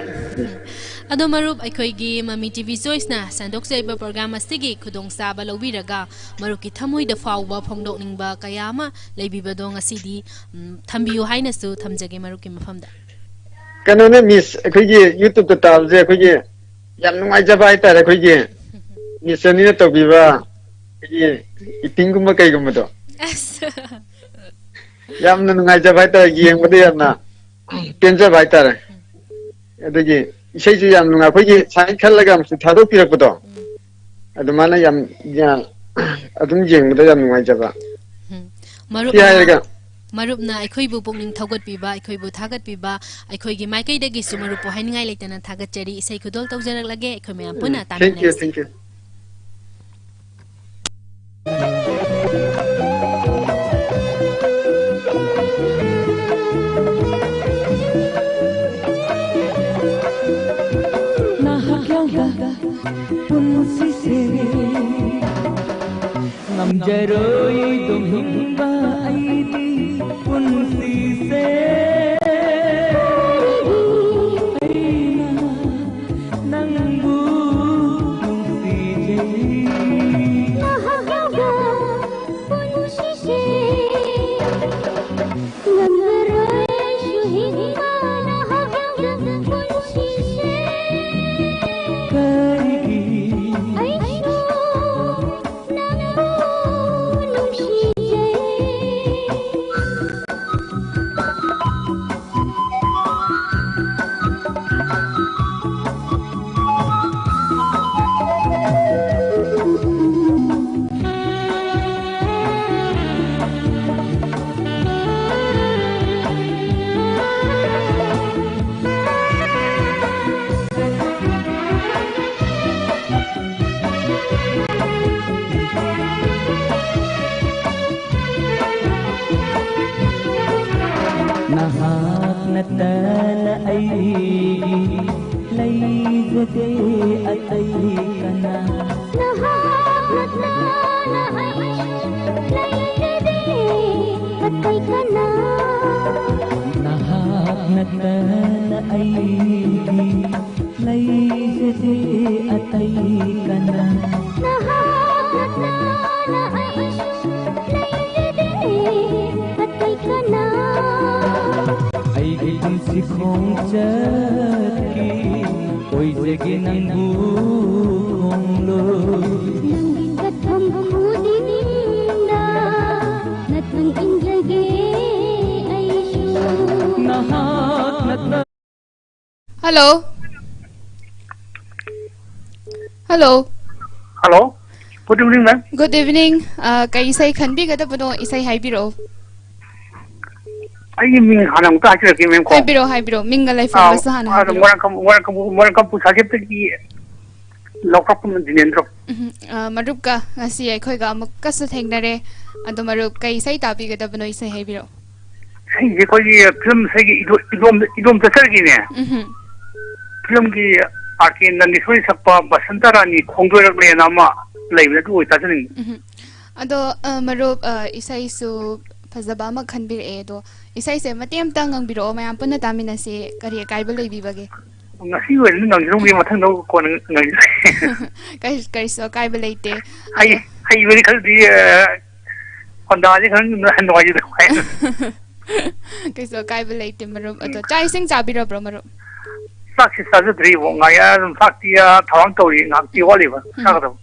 ado marub akhoi gi mami tv choice na sandok saiba program astigi khudong saba lobiraga maruk ki thamoi da fawba phongdok ningba kayama leibiba dong asidi thambiyu haina su thamjage maruk ki mafamda kanone miss akhoi youtube ta tabje akhoi yam nungai jabai ta akhoi miss ani na tobiba eating gumba kai gumba to yam nungai jabai ta yeng bade yamna penja bai ta adagi isai ju yam nunga akhoi sai khallaga am thado pirak bado adumana yam adum yeng bada yam nungai jaba marupna akhoi bu pokning thogot piba akhoi bu thagat piba akhoi gi maikai dagi su marup po haningai leitana thagat chari isai khudol tawjarak lage akhoi me ampuna tamina thank you ngamjaroi dom hingba aidi punsi se nangbu punsi je nahagaga punsi se ngamjaroi shuhingba nahagaga punsi se karigi nahak natana aigi laigade atai kana nahak natana aigi laigade atai kana nahak natana aigi laigade atai kana nahak natana aigi laigade atai kana aigi punsi khongchat ki oi jege nangbu khonglo nangi katham khudinda natung injage aishu nahak natna hello good evening ma'am good evening kai isai khanbi gada bano isai haibiro ꯑꯩꯒꯤ ꯃꯤꯡ ꯍꯥꯟꯅ ꯑꯃꯨꯛꯇ ꯍꯥꯏꯖꯔꯛꯀꯦ ꯃꯦꯝ ꯀꯣ ꯍꯥꯏꯕꯤꯔꯣ ꯃꯤꯡꯒ ꯂꯩꯐꯝꯒꯁꯨ ꯍꯥꯟꯅ ꯍꯥꯏꯕꯤꯔꯣ ꯃꯣꯏꯔꯥꯡ ꯄꯨꯁꯥꯒꯦꯞꯇꯒꯤ ꯂꯧꯀꯥꯞꯄꯝ ꯗꯤꯅꯦꯟꯗ꯭ꯔꯣ ꯃꯔꯨꯞꯀ ꯉꯁꯤ ꯑꯩꯈꯣꯏꯒ ꯑꯃꯨꯛꯀꯁꯨ ꯊꯦꯡꯅꯔꯦ ꯑꯗꯣ ꯃꯔꯨꯞ ꯀꯩ ꯏꯁꯩ ꯇꯥꯕꯤꯒꯗꯕꯅꯣ ꯏꯁꯩ ꯍꯥꯏꯕꯤꯔꯣ ꯏꯁꯩꯁꯦ ꯑꯩꯈꯣꯏꯒꯤ ꯐꯤꯂꯝ ꯏꯁꯩꯒꯤ 이돔 ꯆꯠꯆꯔꯒꯤꯅꯦ ꯐꯤꯂꯝꯒꯤ ꯑꯥꯔ ꯀꯦ ꯅꯟꯗꯤꯁꯣꯔꯤ ꯁꯛꯄ ꯕꯁꯟꯇ ꯔꯥꯅꯤ ꯈꯣꯡꯗꯣꯏꯔꯛꯂꯦꯅ ꯑꯃ ꯂꯩꯕꯅꯦ ꯑꯗꯨ ꯑꯣꯏ ꯇꯥꯖꯅꯤꯡꯉꯤ ꯑꯗꯣ ꯃꯔꯨꯞ ꯏꯁꯩꯁꯨ ꯐꯖꯕ ꯑꯃ ꯈꯟꯕꯤꯔꯛꯑꯦ ꯑꯗꯣ ꯏꯁꯩꯁꯦ ꯃꯇꯦꯛ ꯑꯃꯇ ꯉꯪꯕꯤꯔꯛꯑꯣ ꯃꯌꯥꯝ ꯄꯨꯟꯅ ꯇꯥꯃꯤꯟꯅꯁꯤ ꯀꯔꯤ ꯑꯀꯥꯏꯕ ꯂꯩꯕꯤꯕꯒꯦ ngasi ꯋꯦ ꯅꯪꯖꯔꯨꯒꯤ ꯃꯊꯪꯗ ꯀꯣꯟꯅ ꯉꯪꯖꯔꯦ ꯀꯔꯤꯁꯨ ꯑꯀꯥꯏꯕ ꯂꯩꯇꯦ ꯍꯩꯕꯗꯤ ꯈꯔꯗꯤ ꯍꯣꯟꯗꯥꯁꯦ ꯈꯔ ꯅꯨꯡꯉꯥꯏꯖꯗ ꯀꯩꯁꯨ ꯑꯀꯥꯏꯕ ꯂꯩꯇꯦ ꯃꯔꯨꯞ ꯑꯗꯣ ꯆꯥꯛ ꯏꯁꯤꯡ ꯆꯥꯕꯤꯔꯕ꯭ꯔꯣ ꯃꯔꯨꯞ ꯆꯥꯛꯁꯤ ꯆꯥꯖꯗ꯭ꯔꯤꯕꯣ ꯉꯥꯌꯥ ꯑꯗꯨꯝ ꯆꯥꯛꯇꯤ ꯊꯧꯔꯥꯡ ꯇꯧꯔꯤ ꯉꯥꯏꯍꯥꯛꯇꯤ ꯋꯥꯠꯂꯤꯕ ꯆꯥꯒꯗꯕ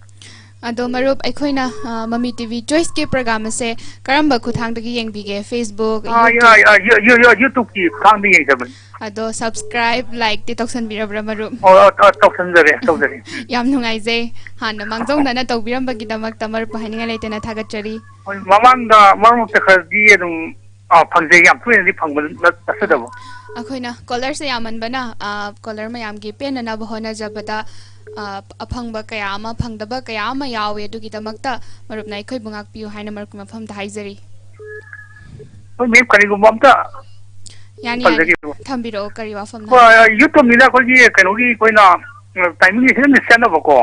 ꯑꯗꯣ ꯃꯔꯨꯞ ꯑꯩꯈꯣꯏꯅ ꯃꯃꯤ ꯇꯤꯚꯤ ꯆꯣꯏꯁꯀꯤ ꯄ꯭ꯔꯣꯒ꯭ꯔꯥꯝ ꯑꯁꯦ ꯀꯔꯝꯕ ꯈꯨꯊꯥꯡꯗꯒꯤ ꯌꯦꯡꯕꯤꯒꯦ ꯐꯦꯁꯕꯨꯛ ꯌꯨꯇꯨꯕꯀꯤ ꯈꯨꯊꯥꯡꯗ ꯌꯦꯡꯖꯕꯅꯤ ꯑꯗꯣ ꯁꯕꯁꯀ꯭ꯔꯥꯏꯕ ꯂꯥꯏꯛꯇꯤ ꯇꯧꯁꯟꯕꯤꯔꯕ꯭ꯔꯥ ꯃꯔꯨꯞ ꯇꯧꯁꯟꯖꯔꯦ ꯌꯥꯝ ꯅꯨꯡꯉꯥꯏꯖꯩ ꯍꯥꯟꯅ ꯃꯥꯡꯖꯧꯅꯅ ꯇꯧꯕꯤꯔꯝꯕꯒꯤꯗꯃꯛꯇ ꯃꯔꯨꯞꯄꯨ ꯍꯥꯏꯅꯤꯡꯉꯥꯏ ꯂꯩꯇꯅ ꯊꯥꯒꯠꯆꯔꯤ ꯍꯣꯏ ꯃꯃꯥꯡꯗ ꯃꯔꯛꯇ ꯈꯔꯗꯤ ꯑꯗꯨꯝ ꯐꯪꯖꯩ ꯌꯥꯝ ꯇꯣꯏꯅꯗꯤ ꯐꯪꯕ ꯅꯠꯆꯗꯕ ꯑꯩꯈꯣꯏꯅ ꯀꯣꯂꯔꯁꯦ ꯌꯥꯝꯃꯟꯕꯅ ꯀꯣꯂꯔ ꯃꯌꯥꯝꯒꯤ ꯄꯦꯟꯅꯅꯕ ꯍꯣꯠꯅꯖꯕꯗ ꯑꯐꯪꯕ ꯀꯌా ꯑꯃ ꯐꯪꯗꯕ ꯀꯌా ꯑꯃ ꯌꯥꯎꯋꯦ ꯑꯗꯨꯒꯤꯗꯃꯛꯇ ꯃꯔꯨꯞꯅ ꯑꯩꯈꯣꯏꯕꯨ ꯉꯥꯛꯄꯤꯌꯨ ꯍꯥꯏꯅ ꯃꯔꯨꯞꯀꯤ ꯃꯐꯝꯗ ꯍꯥꯏꯖꯔꯤ ꯍꯣꯏ ꯃꯦꯝ ꯀꯔꯤꯒꯨꯝꯕ ꯑꯝꯇ ꯌꯥꯅꯤ ꯊꯝꯕꯤꯔꯛꯑꯣ ꯀꯔꯤ ꯋꯥꯐꯝꯅꯣ ꯌꯨꯇꯨꯕꯅꯤꯅ ꯑꯩꯈꯣꯏꯒꯤ ꯀꯩꯅꯣꯒꯤ ꯑꯩꯈꯣꯏꯅ ꯇꯥꯏꯃꯤꯡꯁꯦ ꯈꯤꯇꯪ ꯆꯦꯟꯅꯕꯀꯣ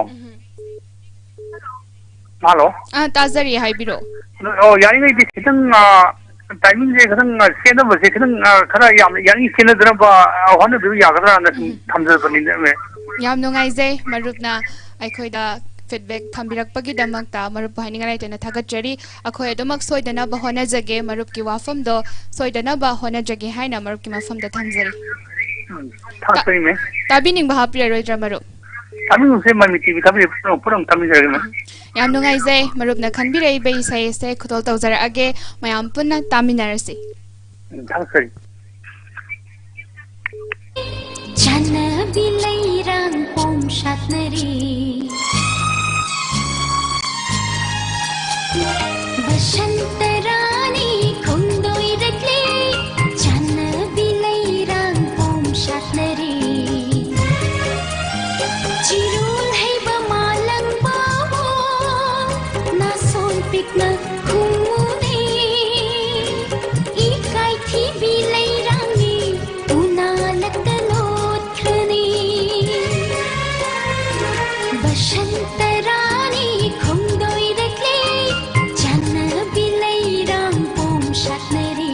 ꯍꯜꯂꯣ ꯇꯥꯖꯔꯤ ꯍꯥꯏꯕꯤꯔꯛꯑꯣ ꯌꯥꯔꯤꯉꯩꯗꯤ ꯈꯤꯇꯪ ꯇꯥꯏꯃꯤꯡꯁꯦ ꯈꯤꯇꯪ ꯆꯦꯟꯅꯕꯁꯦ ꯈꯤꯇꯪ ꯈꯔ ꯌꯥꯝ ꯌꯥꯔꯤꯉꯩ ꯆꯦꯟꯅꯗꯅꯕ ꯍꯣꯠꯅꯕꯤꯕ ꯌꯥꯒꯗ꯭ꯔꯥꯅ ꯁꯨꯝ ꯊꯝꯖꯕꯅꯤꯅ ꯌꯥꯝ ꯅꯨꯡꯉꯥꯏꯖꯩ ꯃꯔꯨꯞꯅ ꯑꯩꯈꯣꯏꯗ ꯐꯤꯗꯕꯦꯛ ꯊꯝꯕꯤꯔꯛꯄꯒꯤꯗꯃꯛꯇ ꯃꯔꯨꯞꯄꯨ ꯍꯥꯏꯅꯤꯡꯉꯥꯏ ꯂꯩꯇꯅ ꯊꯥꯒꯠꯆꯔꯤ ꯑꯩꯈꯣꯏ ꯑꯗꯨꯃꯛ ꯁꯣꯏꯗꯅꯕ ꯍꯣꯠꯅꯖꯒꯦ ꯃꯔꯨꯞꯀꯤ ꯋꯥꯐꯝꯗꯣ ꯁꯣꯏꯗꯅꯕ ꯍꯣꯠꯅꯖꯒꯦ ꯍꯥꯏꯅ ꯃꯔꯨꯞꯀꯤ ꯃꯐꯝꯗ ꯊꯝꯖꯔꯤ ꯇꯥꯕꯤꯅꯤꯡꯕ ꯍꯥꯞꯄꯤꯔꯔꯣꯏꯗ꯭ꯔꯥ ꯃꯔꯨꯞ ꯇꯥꯕꯤꯅꯤꯡꯕꯁꯦ ꯃꯃꯤ ꯇꯤꯚꯤ ꯄꯨꯟꯅ ꯇꯥꯕꯤꯖꯔꯒꯦ ꯌꯥꯝ ꯅꯨꯡꯉꯥꯏꯖꯩ ꯃꯔꯨꯞꯅ ꯈꯟꯕꯤꯔꯛꯏꯕ ꯏꯁꯩ ꯑꯁꯦ ꯈꯨꯗꯣꯜ ꯇꯧꯖꯔꯛꯑꯒꯦ ꯃꯌꯥꯝ ꯄꯨꯟꯅ ꯇꯥꯃꯤꯟꯅꯔꯁꯤ ꯊꯥꯒꯠꯆꯔꯤ ꯆꯥꯟꯅꯕꯤ ꯂꯩꯔꯥꯡ ꯄꯣꯝ ꯁꯥꯠꯅꯔꯤ ꯕꯁꯟꯇ ꯔꯥꯅꯤ ꯈꯣꯡꯗꯣꯏꯔꯛꯂꯦ ꯆꯥꯟꯅꯕꯤ ꯂꯩꯔꯥꯡ ꯄꯣꯝ ꯁꯥꯠꯅꯔꯤ ꯆꯤꯔꯣꯜ ꯍꯩꯕ ꯃꯥꯂꯪꯕꯥꯕꯣ ꯅꯥꯁꯣꯟ ꯄꯤꯛꯅ ꯈꯨꯝꯃꯨꯅꯦ ꯏꯀꯥꯏꯊꯤꯕꯤ ꯂꯩꯔꯥꯡꯅꯤ ꯎꯅꯥꯂꯛꯇ ꯂꯣꯠꯈ꯭ꯔꯅꯤ ꯕꯁꯟꯇ ꯔꯥꯅꯤ ꯈꯣꯡꯗꯣꯏꯔꯛꯂꯦ ꯆꯥꯟꯅꯕꯤ ꯂꯩꯔꯥꯡ ꯄꯣꯝ ꯁꯥꯠꯅꯔꯤ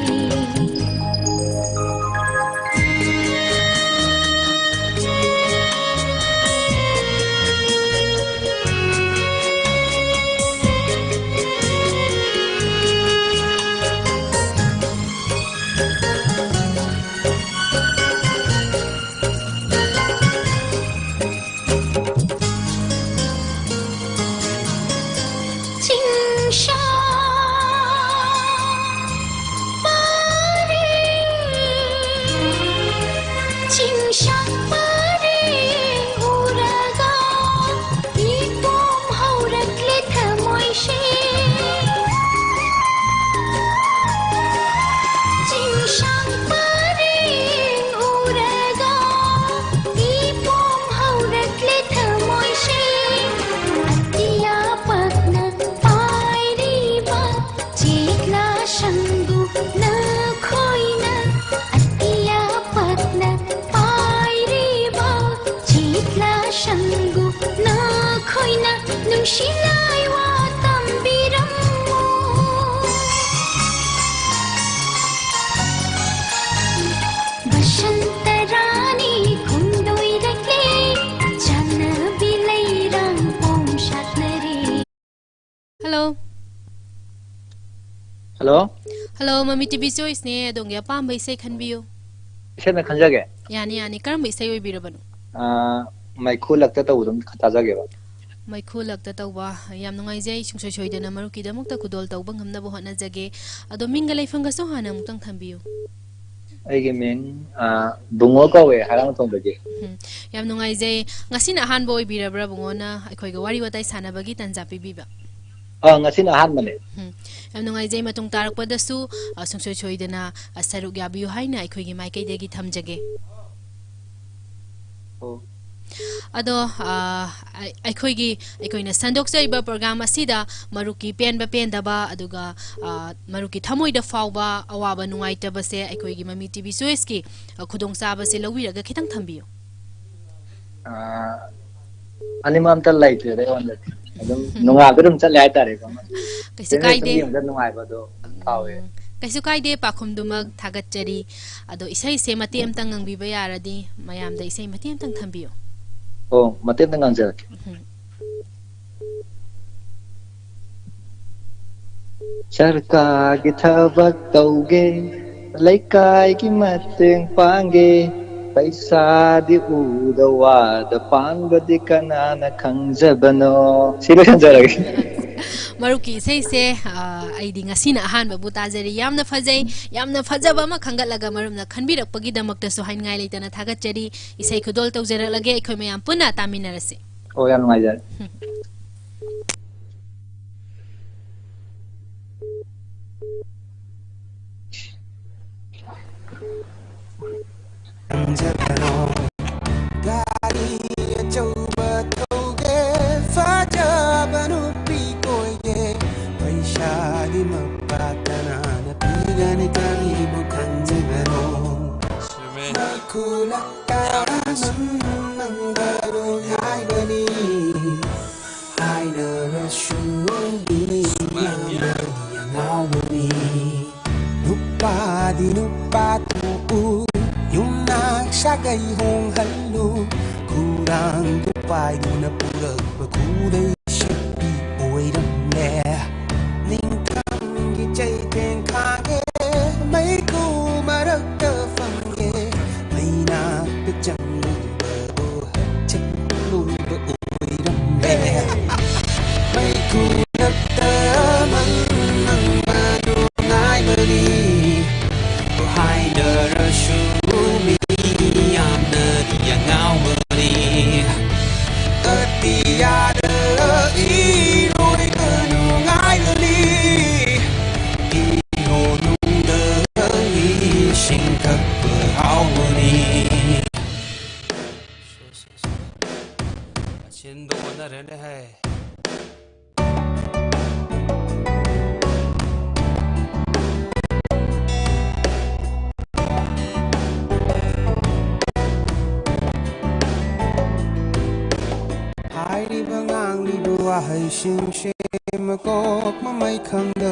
Hello, Mami TV Choice ne adongi apamba isai khanbiyo. Isai na khanjage. Yani karamba isai oibirabano. Maikhu lakta tawdum khatajage ba. Maikhu lakta tawba yam nungaijai sungsoi soidana maruki damukta kudol tawba ngamnaba hotnajage. Ado minga laifanga so hana muktang thambiyo. Aige ming bungo kawe harang thongbaje. Yam nungaijai ngasina hanbo oibirabra bungona aikhoiga wari watai sanabagi tanja pibiba. ngasina ahan mane yam nungai jai matung tarak padasu sungsoi choidana saruk yabiyu haina aikhoigi maikaidegi thamjage ado aikoina sandokjaiba program asida maruki penba pendaba aduga maruki thamoida fawba awaba nungaitaba se aikoigi mami tv choice ki khudong saba se lawiraga khitang thambiyo animam tal laite re wanda adum nunga dum chale ai tare ko kaisu kaide nungai ba do tawe kaisu kaide pakhum dumak thagachari ado isai se mate amtang ngangbiba yaradi mayam da isai mate amtang thambiyo mate amtang ngangjar sarkar gi thabak tauge laikai gi mateng pange paisa di udawa da panbadi kanana khangjabano sila sanjarage maruki sei se aidi ngasina ahan babu tajari yamna fajaba ma khangatlaga marumna khanbirakpagi damakta so haingai leitana thagachari isai khudol tawjaralage ekhoi mayam puna taminarase yam ngai Gari chauba thoge fajaba nu pi koye paisa di mapatana na pigani kani bukhanjibano kula karam mangaro haibani haina rashuni yanawani nupatu yung nagsagay hong halo kurang tupay na purag pakulay sipi oy ramle ning kam gi chay ten kage may kumarag ta fange may na pechang lu ba bo chak lu ba oy ramle may kunat ta man nang madunay mali hai da rashu hay sing she makok mamay khangda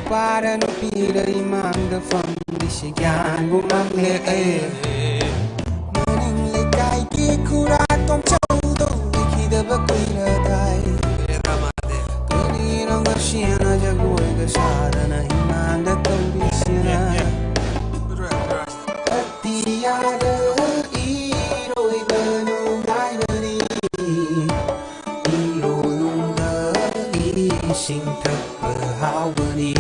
para no pira imang da fam di sigyan bu mang le maning le kai ki kura tom chau do ki da ba koi ra dai kani rang ga shiana jagoi ga sadana imang da tom bi sina atiya da i roi ba no dai sing thật berhawani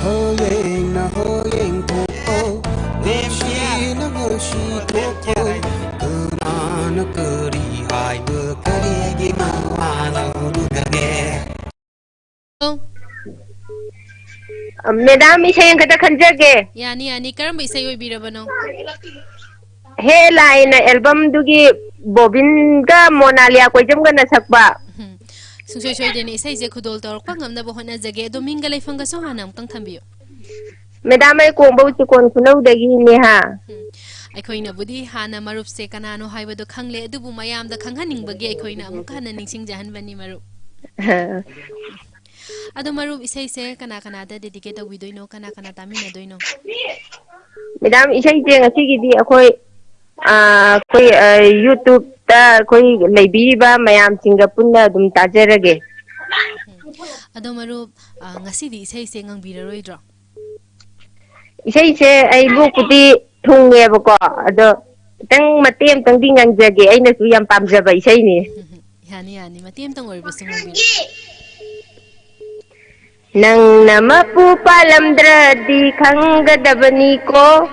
Hoyeng na hoyeng toko Neshi na goshi toko Kena na keri hai berkari gimana ludage Madam isay ang kata kanjage yani karam isay oy birabano he line album dugi bobin ga monalia ko jam ga nasakba sungsoi choi deni isai je khudol tor pa ngamna bo hona jage do minga leifanga so hanam tang thambiyo madam ai ko bo chi kon kunau dagi ne ha ai khoina budi hana marup se kanano haiba do khangle adubu mayam da khanghaning bagi ai khoina amuk hana ningsing jahan bani marup ado marup isai se kana da dedicate to widoino kana tamina doino madam isai je ngasi gi di akoi koi YouTube ta koi leibi ba mayam singapura dum tajerage ado marup ngasi di isai se ngangbiraroidro isai se ai lu puti thunge ba ko ado tang matem tang ding ngangjage ai na su yam pamjaba isai ni yani matem tang ori basu ngangbir nang namapu palamdra di khanggadabani ko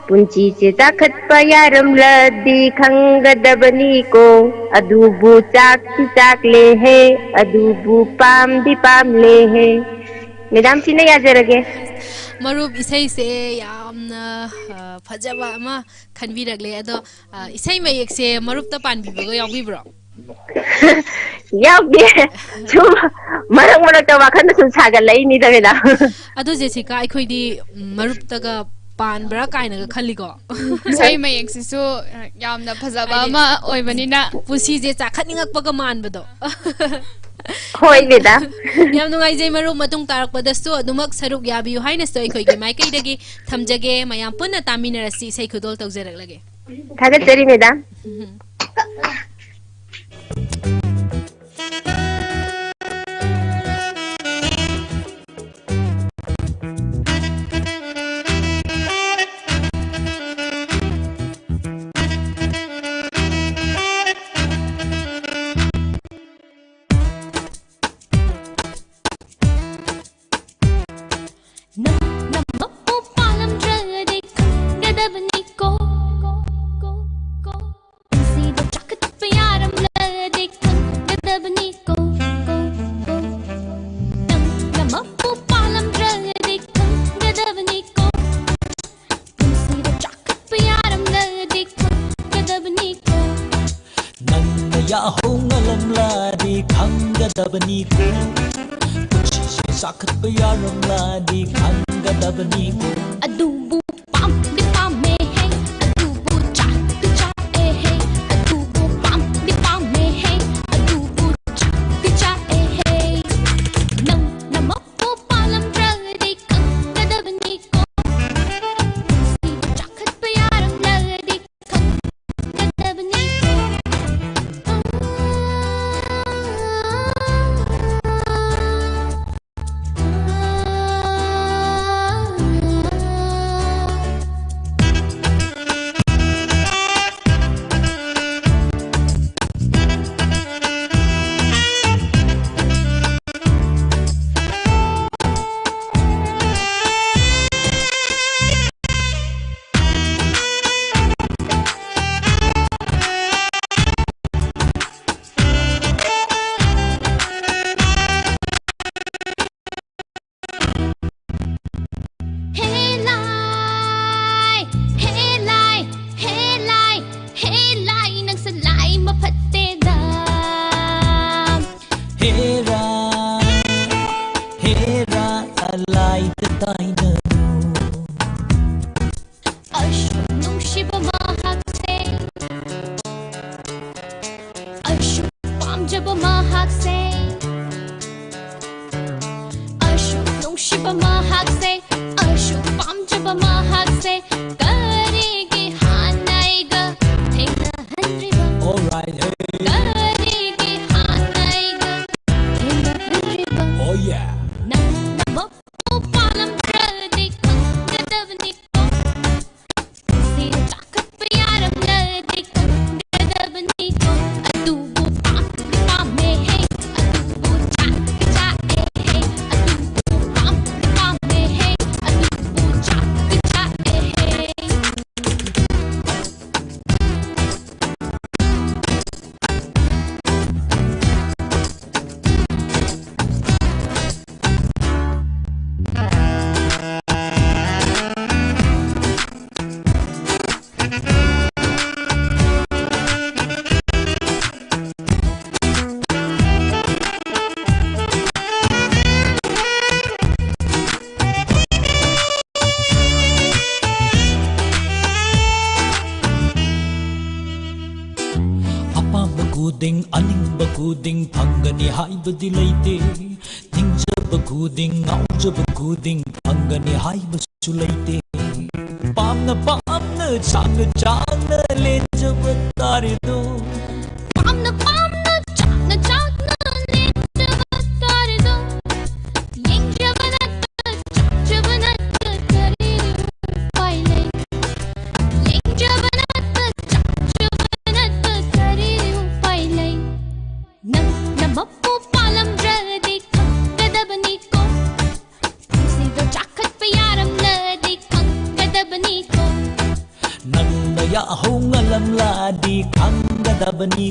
पुंची चाखत यारम लदी खंगदबनी को अदुबु चाक ले है अदुबु palm दी palm ले है madam सिने याजरगे मरुब इसै से यामना फजबा अमा खनबिरगले अदो इसै मयेक से मरुब त पानबिबगो यावबिब्रो यावबे छु मरक मरक त वाखन सुन सागल लैनी द मैडम अदो जेसिका अखोइदी मरुब तगा पानब्रा काइनगा खल्लिको इसै मयेक सिसु यामना फजबा अमा ओइबनिना पुसी जे चाखनिंगकपगा मानबदो होय बेदा याम नुंगाइजै मरुब मतुंग तारकपदसु अदुमक सरुक याबियु हाइनसो अखोइगी माइकैदगी थमजगे मयाम पुन्ना तामिनरसि इसै खुदोल तौजरगलगे थागतरी madam khuding phangani haibadi leite thingjaba khuding ngaujaba khuding phangani haibasu leite pamna changna changna lejaba tarido pamna changna changna lejaba tarido yengjaba natta changba natta tarido paile yengjaba natta changba natta tarido paile namappu palam radi kadabani ko sido chakhat payaram ladi kadabani ko ꯌꯥꯍꯧ ꯉꯜꯂꯝꯂꯗꯤ ꯈꯪꯒꯗꯕꯅꯤ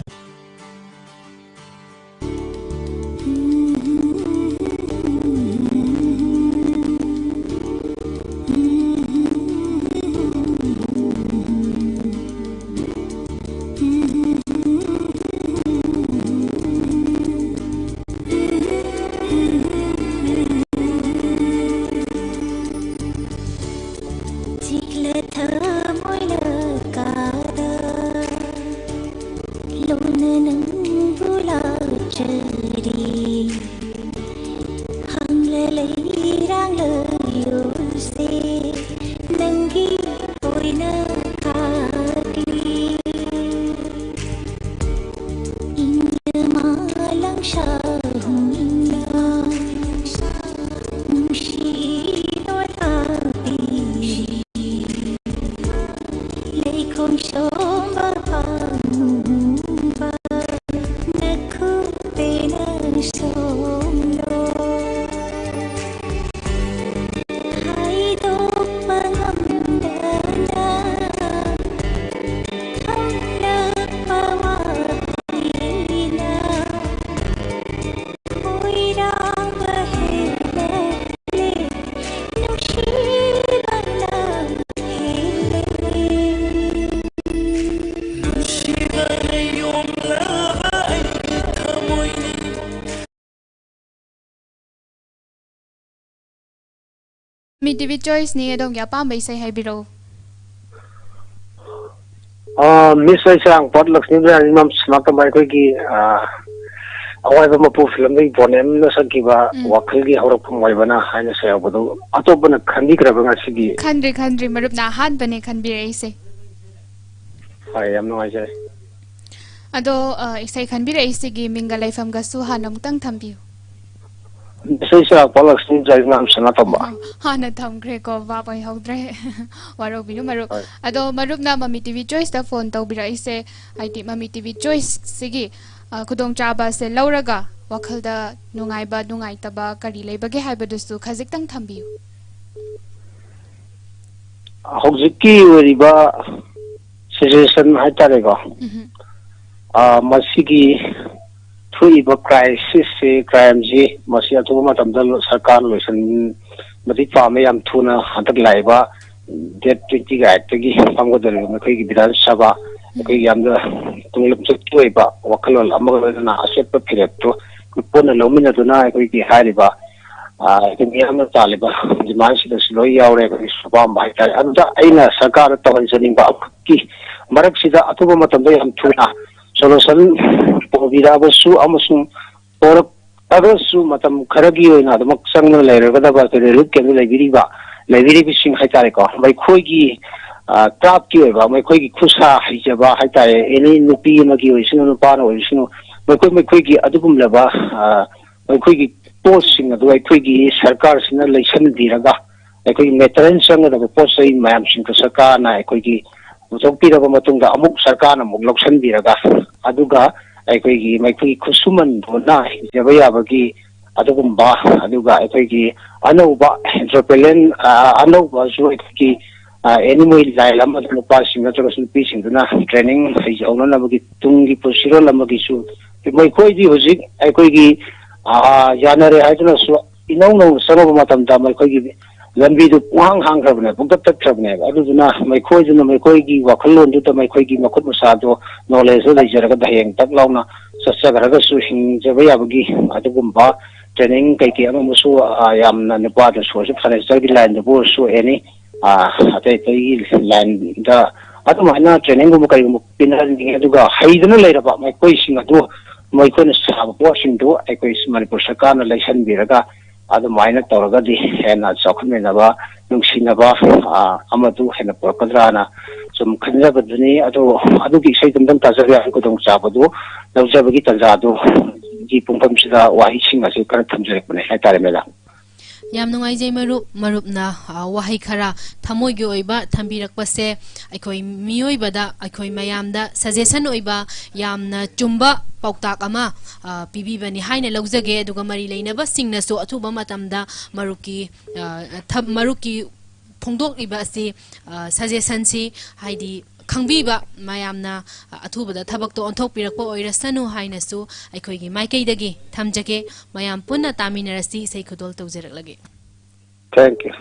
MAMI TV choice ni adong ya pam bai sai hai biro Miss Aisang Pot Lakshmi Brand Imam Smata Mai ko ki awai ba mapu film dei bonem na sakiba wakhal gi horak phum wai bana haina sa yabado atobana khandi kraba nga sigi khandri marup na han bane khan bi rei se hai am no ai jai ado isai khan bi rei se gi minga laifam ga su hanam tang thambi Miss Aisang Pot Lakshmi Brand Imam Smata ba hana tham gre ko ba bai hodre waro binu marup ado marup na MAMI TV choice da phone tau bi rei se ID MAMI TV choice sigi kudong chaba se lauraga wakhalda nungaiba nungaitaba kari leibage haibadussu khajiktang thambiu hojiki weriba suggestion haitare go masigi thuiba crisis se crime ji masi atu matamda sarkar loisan mati pame yam thuna hatak laiba date 20 ga tagi pamgodal makai gi bidan saba kai yamda tunglam chutoi ba wakalol amaga na asep phiret to pona lomina duna kai ki hariba ke miyamna taliba diman sida sloi yaure kai subam bai ta anda aina sarkar tawhan janing ba ki marak sida atuba matamda yam thuna solution pobira basu amasung porak agasu matam kharagi oina damak sangna leiragada ba ke reluk ke leibiri bising haitare ko bai khoi gi trap ki ba mai khoi gi khusa haijaba haitare eni nupi ma gi oisinu nupa na oisinu mai khoi gi adugum laba mai khoi gi post sing adu ai khoi gi sarkar sina leisan diraga ai khoi maintenance sang da post sai mayam sing ka sarkar na ai khoi gi utok pi da matungda amuk sarkar na muk loksan diraga aduga ai khoi gi mai khoi khusuman dona jaba yaba gi adugum ba aduga ai khoi gi anauba entrepreneur anauba ju ai khoi gi animal lai lama nu pa sing na chu pi sing na training hai jauna na gi tungi posiro lama gi su mai khoi ji hojik ai khoi gi janare hai na su inau no saroba matam da mai khoi gi lambi du wang hang khabne bukta tak khabne adu na mai khoi ju na mai khoi gi wakhalon du ta mai khoi gi makut musa do knowledge da jaraga da heng tak launa sasa garaga su hing jaba yabagi adugum ba training kai ki ama musu yamna ne pa da so financial gi line da bo su any atai tai line da atu mana training gum kai gum pinar ni aduga haidana leiraba mai koi sing adu mai koi na sa bo sing do ai koi manipur sarkar na license biraga adu maina tawraga di hena chokhnme na ba nungsi na ba amadu hena porkadra na sum khanja baduni adu gi sai dum ta jaga ko dong cha badu lawjabagi tanja do gi pungpam sida wahi sing ase kar thamjare bane hai tare mela yam nungai jai marup na wahai khara thamoi gi oiba thambirak pase aikoi mioi bada aikoi mayam da suggestion oiba yamna chumba pauktak ama pibi bani haina lawjage aduga mari leina ba singna so athuba matamda maruki phongdok iba si suggestion si haidi खंबीबा मयामना अथुबदा थबक तो ओंथोकपिरकपा ओइरसनु हाइनसु अखोइगी माइकैदगी थमजगे मयाम पुन्ना तामिनरसी इसै खुदोल तौजरकलगे thank you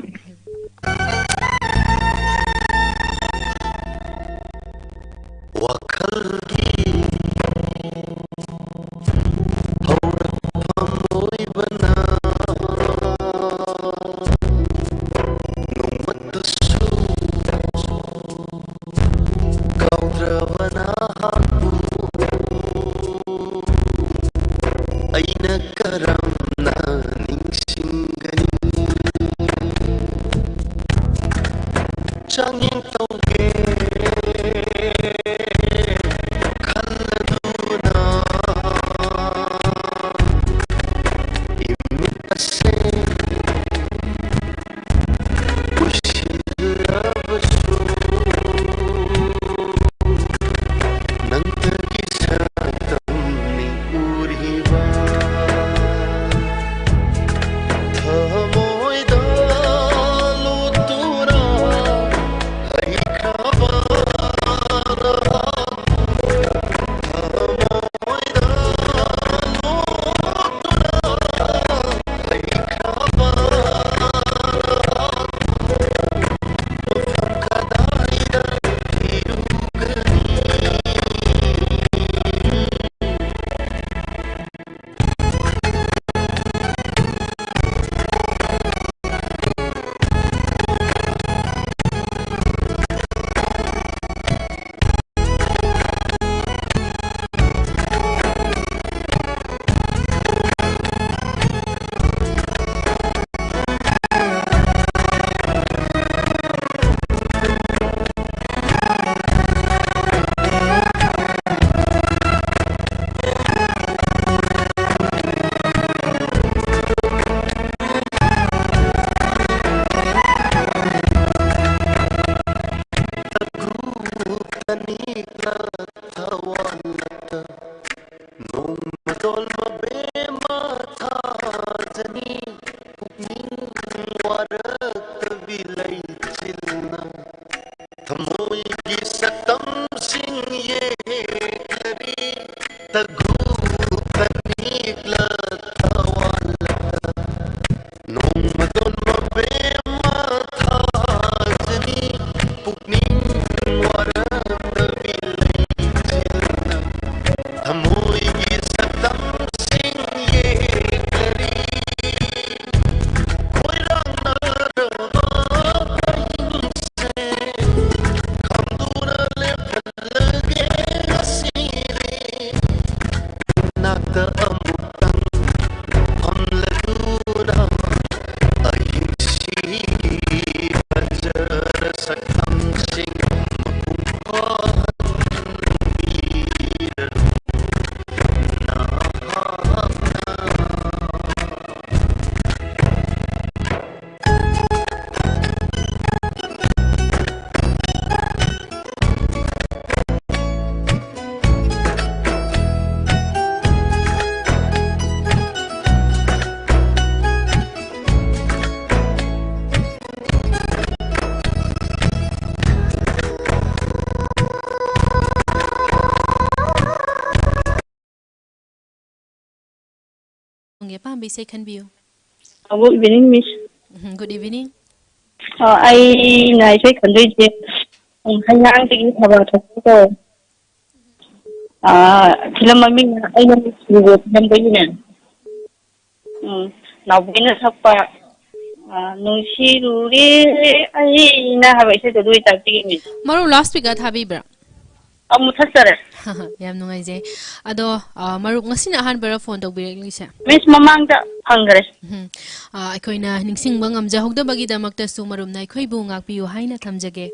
Pambi say can be you. Good evening, Miss. Good evening. I say can do it. Hayang tingin sa bata ko. Sila mami ay nag-sugot ng ganyan. Nawin na sa pa. Nung siruri ay nahabay sa tuloy tagtingin, Miss. Maru last week at Habibra. Mutasare. Yam nungay jay. Ado maruk ngasi na hanbara phone dog birek lisa. Miss mamangda hangres. Akoy na ningsing bangam jahog da bagi damak ta su marum na akoy bungak piyo hay na thamjage.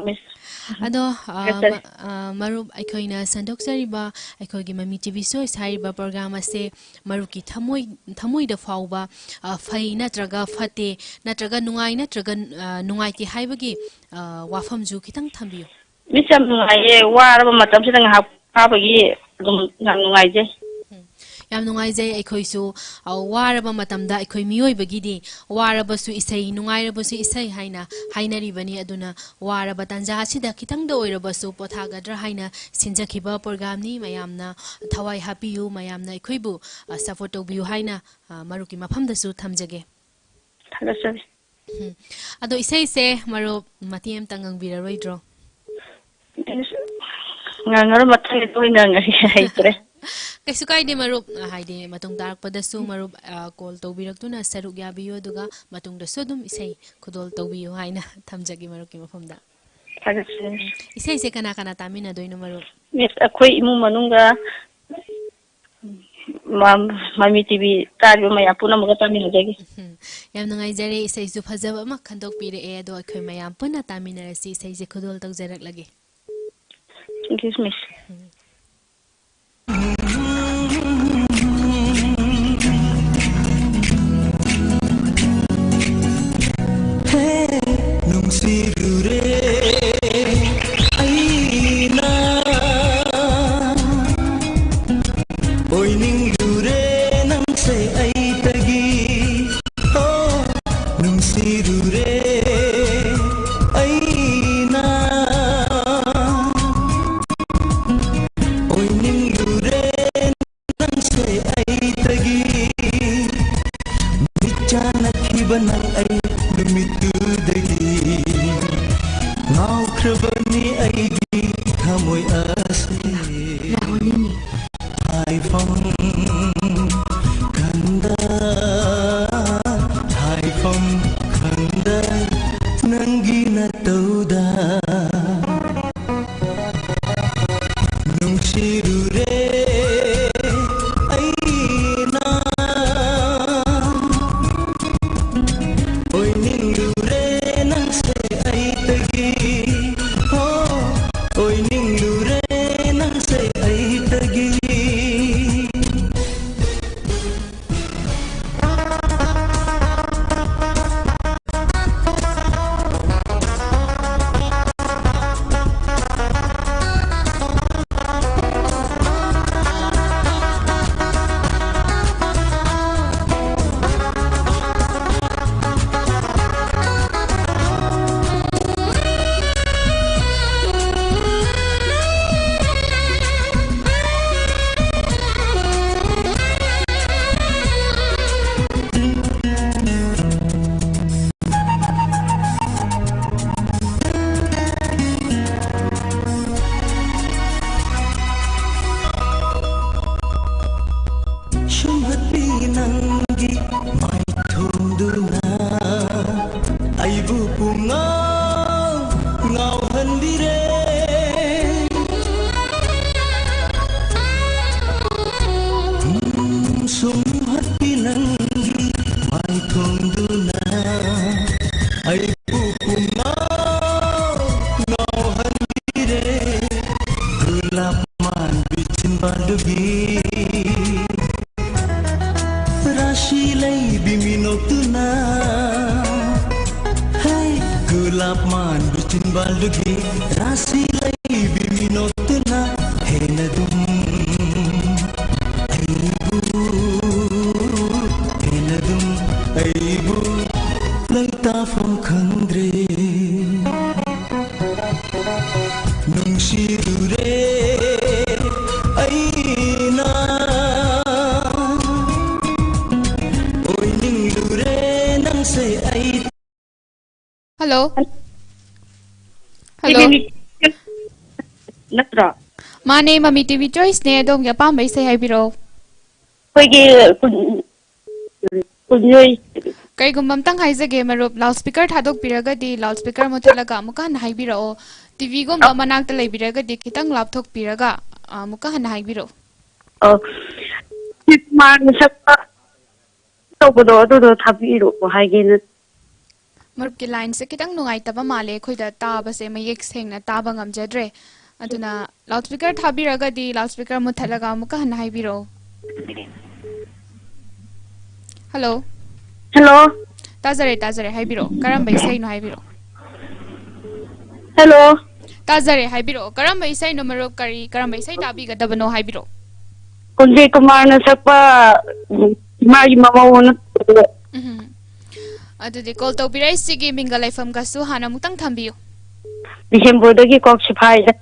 Miss. Ado marup akoy na sandok sariba akoy gi mami TV so sariba program ase maruki thamoi da fauba fai natraga fate natraga nungai ti haibagi wafam ju kitang thambiyo. Miss am nungai waraba matam sidang hapabagi nungai je. ꯌꯥꯝ ꯅꯨꯡꯉꯥꯏꯖꯩ ꯑꯩꯈꯣꯏꯁꯨ ꯋꯥꯔꯕ ꯃꯇꯝꯗ ꯑꯩꯈꯣꯏ ꯃꯤꯑꯣꯏꯕꯒꯤꯗꯤ ꯋꯥꯔꯕꯁꯨ ꯏꯁꯩ ꯅꯨꯡꯉꯥꯏꯔꯕꯁꯨ ꯏꯁꯩ ꯍꯥꯏꯅ ꯍꯥꯏꯅꯔꯤꯕꯅꯤ ꯑꯗꯨꯅ ꯋꯥꯔꯕ ꯇꯥꯟꯖꯥ ꯑꯁꯤꯗ ꯈꯤꯇꯪꯗ ꯑꯣꯏꯔꯕꯁꯨ ꯄꯣꯊꯥꯒꯗ꯭ꯔꯥ ꯍꯥꯏꯅ ꯁꯤꯟꯖꯈꯤꯕ ꯄ꯭ꯔꯣꯒ꯭ꯔꯥꯝꯅꯤ ꯃꯌꯥꯝꯅ ꯊꯋꯥꯏ ꯍꯥꯞꯄꯤꯌꯨ ꯃꯌꯥꯝꯅ ꯑꯩꯈꯣꯏꯕꯨ ꯁꯄꯣꯔꯠ ꯇꯧꯕꯤꯌꯨ ꯍꯥꯏꯅ ꯃꯔꯨꯞꯀꯤ ꯃꯐꯝꯗꯁꯨ ꯊꯝꯖꯒꯦ ꯊꯥꯒꯠꯆꯔꯤ ꯑꯗꯣ ꯏꯁꯩꯁꯦ ꯃꯔꯨꯞ ꯃꯇꯦꯛ ꯑꯃꯇ ꯉꯪꯕꯤꯔꯔꯣꯏꯗ꯭ꯔꯣ ngangaro mathai toina ngari haitre kaisu kaide marup haide matung tarakpadasu marup call tawbiraktuna saruk yabiyo aduga matungdasu adum isai khudol tawbiyo haina thamjagi maruk ki mafamda isai se kana kana tamina doino marup yes akhoi imu manunga mami tv taryo maya puna muga tamina jagi yam nangai jare isai su phajaba ma khandok pire e ado akhoi mayam puna tamina rasi isai se khudol tawjarak lage thank you miss nungsirure aina oiningure namse aitagi oh nungsirure aina oiningure namse aitagi bichana khibanang ai numitudagi ngaukrabani aigi thamoi ase lahonini haifam khanda nangi na tauda nungsirure aina oiningure nangse aitagi oh oiningure nangse aitagi nangi mai thunduna aibu pungau ngau handire sum hati nangi mai thunduna aibu pungau ngau handire gulab man bichin balugi Rasilai biminotuna Hai gulab man bucin balugi Rasilai biminotuna Henadum Aibu Henadum Aibu Laita from khandre Nungsirure Aina Hello. Hello. Natra. Mane Mami TV Choice ne dom ya pam sai hai biro. Koigi kunjoi. Kai gumbam tang hai jage marup loudspeaker thadok piraga di loudspeaker mothalaga amuka hai biro. TV gom ba manak ta lei biraga di kitang lapthok piraga amuka hai biro. Man sakta tawdo do thabiro haigena marup ki line se kitang nungai taba male khoida taba se mayek sengna taba ngamjadre aduna loudspeaker thabiraga di loudspeaker muthalaga amuka hai biro. Hello. Hello. Tazare hai biro karam bai sai no hai biro. Hello. Tazare hai biro karam bai sai no marup kari karam bai sai tabi ga dabano hai biro. Kunjay Kumar na sakpa magi mamawon ꯑꯗꯨꯗꯤ call ꯇꯧꯕꯤꯔꯛꯏꯁꯤꯒꯤ ꯃꯤꯡꯒ ꯂꯩꯐꯝꯒꯁꯨ ꯍꯥꯟꯅ ꯑꯃꯨꯛꯇꯪ ꯊꯝꯕꯤꯌꯨ December-dagi kok siphaida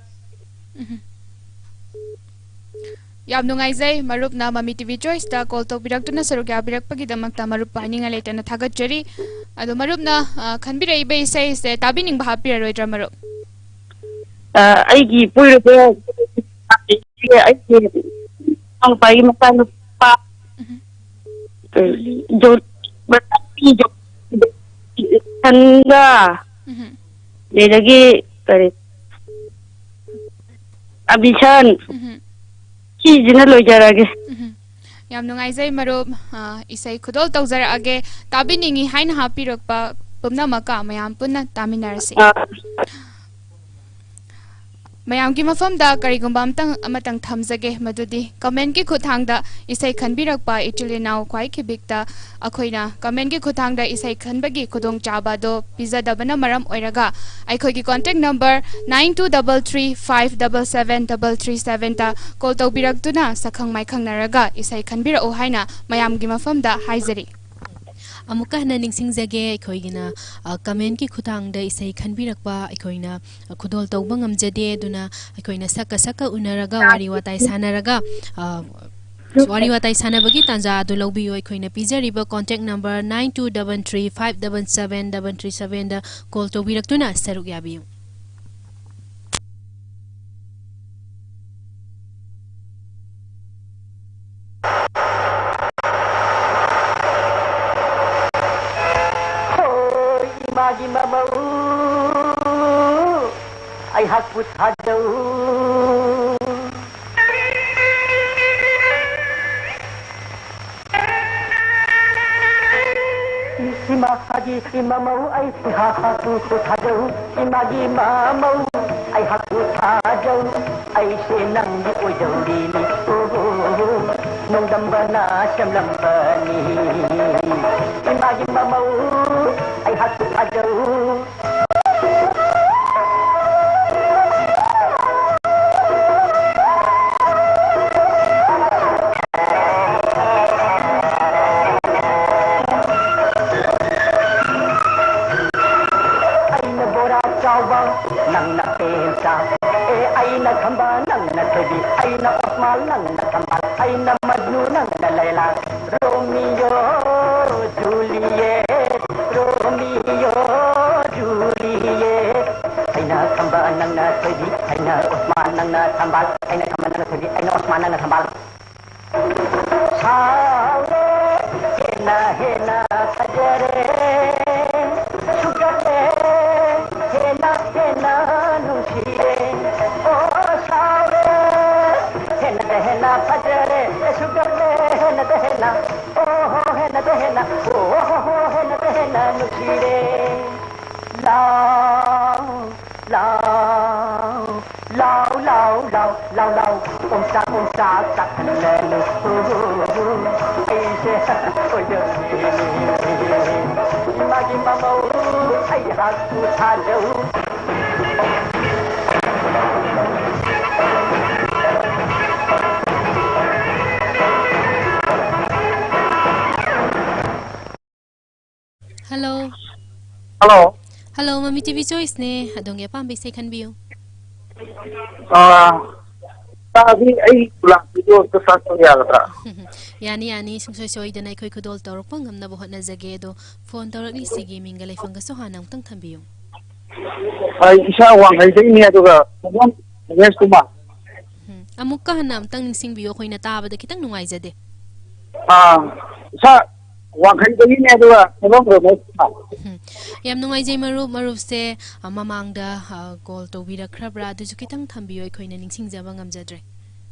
ꯌꯥꯝ ꯅꯨꯡꯉꯥꯏꯖꯩ ꯃꯔꯨꯞꯅ ꯃꯃꯤ TV ꯆꯣꯏꯁꯇ call ꯇꯧꯕꯤꯔꯛꯇꯨꯅ ꯁꯔꯨꯛ ꯌꯥꯕꯤꯔꯛꯄꯒꯤꯗꯃꯛꯇ ꯃꯔꯨꯞꯄꯨ ꯍꯥꯏꯅꯤꯡꯉꯥꯏ ꯂꯩꯇꯅ ꯊꯥꯒꯠꯆꯔꯤ ꯑꯗꯣ ꯃꯔꯨꯞꯅ ꯈꯟꯕꯤꯔꯛꯏꯕ ꯏꯁꯩꯁꯦ ꯇꯥꯕꯤꯅꯤꯡꯕ ꯍꯥꯞꯄꯤꯔꯔꯣꯏꯗ꯭ꯔꯥ ꯃꯔꯨꯞ aigi puirbe aigi ang pai masan pa jo berarti jo tanda ledagi kare abisan kizina loijarage ꯌꯥꯝ ꯅꯨꯡꯉꯥꯏꯖꯩ ꯃꯔꯨꯞ ꯏꯁꯩ ꯈꯨꯗꯣꯜ ꯇꯧꯖꯔꯛꯑꯒꯦ ꯇꯥꯕꯤꯅꯤꯡꯉꯤ ꯍꯥꯏꯅ ꯍꯥꯞꯄꯤꯔꯛꯄ ꯄꯨꯝꯅꯃꯛꯀ ꯃꯌꯥꯝ ꯄꯨꯟꯅ ꯇꯥꯃꯤꯟꯅꯔꯁꯤ ꯃꯌꯥꯝꯒꯤ ꯃꯐꯝꯗ ꯀꯔꯤꯒꯨꯝꯕ ꯑꯃꯇꯪ ꯊꯝꯖꯒꯦ ꯃꯗꯨꯗꯤ ꯀꯃꯦꯟꯠꯀꯤ ꯈꯨꯠꯊꯥꯡꯗ ꯏꯁꯩ ꯈꯟꯕꯤꯔꯛꯄ ꯏꯆꯤꯜ ꯏꯅꯥꯎ ꯈ꯭ꯋꯥꯏ ꯈꯤꯕꯤꯛꯇ ꯑꯩꯈꯣꯏꯅ ꯀꯃꯦꯟꯠꯀꯤ ꯈꯨꯠꯊꯥꯡꯗ ꯏꯁꯩ ꯈꯟꯕꯒꯤ ꯈꯨꯗꯣꯡꯆꯥꯕꯗꯣ ꯄꯤꯖꯗꯕꯅ ꯃꯔꯝ ꯑꯣꯏꯔꯒ ꯑꯩꯈꯣꯏꯒꯤ ꯀꯣꯟꯇꯦꯛ ꯅꯝꯕꯔ 9233573737ꯗ ꯀꯣꯜ ꯇꯧꯕꯤꯔꯛꯇꯨꯅ ꯁꯛꯈꯪ ꯃꯥꯏꯈꯪꯅꯔꯒ ꯏꯁꯩ ꯈꯟꯕꯤꯔꯛꯎ ꯍꯥꯏꯅ ꯃꯌꯥꯝꯒꯤ ꯃꯐꯝꯗ ꯍꯥꯏꯖꯔꯤ ꯑꯃꯨꯛꯀ ꯍꯟꯅ ꯅꯤꯡꯁꯤꯡꯖꯒꯦ ꯑꯩꯈꯣꯏꯒꯤꯅ ꯀꯃꯦꯟꯠꯀꯤ ꯈꯨꯠꯊꯥꯡꯗ ꯏꯁꯩ ꯈꯟꯕꯤꯔꯛꯄ ꯑꯩꯈꯣꯏꯅ ꯈꯨꯗꯣꯜ ꯇꯧꯕ ꯉꯝꯖꯗꯦ ꯑꯗꯨꯅ ꯑꯩꯈꯣꯏꯅ ꯁꯛꯀ उनरगा वारी वाताई सानरगा वारी वाताई सानबगी तांजा अदु लौबियो अखोइना पिजरिबा कॉन्टैक्ट नंबर 9233577737 दा कॉल तौबिरक्तुना सरुक याबियो Magi mamau ai hakut hadau Magi mamau ai hakut hadau Magi mamau ai hakut hadau ai senang di ojau dini nong dambana syam lambani Magi mamau ai hakut hadau nang na pensa ay na khamba nang na thebi ay na osmal nang na kambal ay na majnu nang na layla romeo juliet romeo juliet ay na khamba nang na thebi ay na osmal nang na kambal ay na khamba nang na thebi ay na osmal nang na kambal saure hena sajare sugare hena nushire oh saure hena fajare sugare hena oh hena hena nushire lao om sa saknelu aise oyo magi mamau ai haku thajau Hello Mami TV Choice ne adong ya pambe sai kan biyo tabi ai ulang video to sa ya la yani sungsoi dana khoi khudol torok pangam na bohot na jage do phone torak ni sigi minga laifanga so hanang tang thambiyo ai isa wang hai dei ni aduga mom yes kuma amukka hanam tang ningsing biyo khoina tabada kitang nungai jade sa wang hai dei ni aduga mom ro yam nungai jai marup se mamangda call to bira khrabra du kitang thambiyo khoina ningsing jaba ngamjadre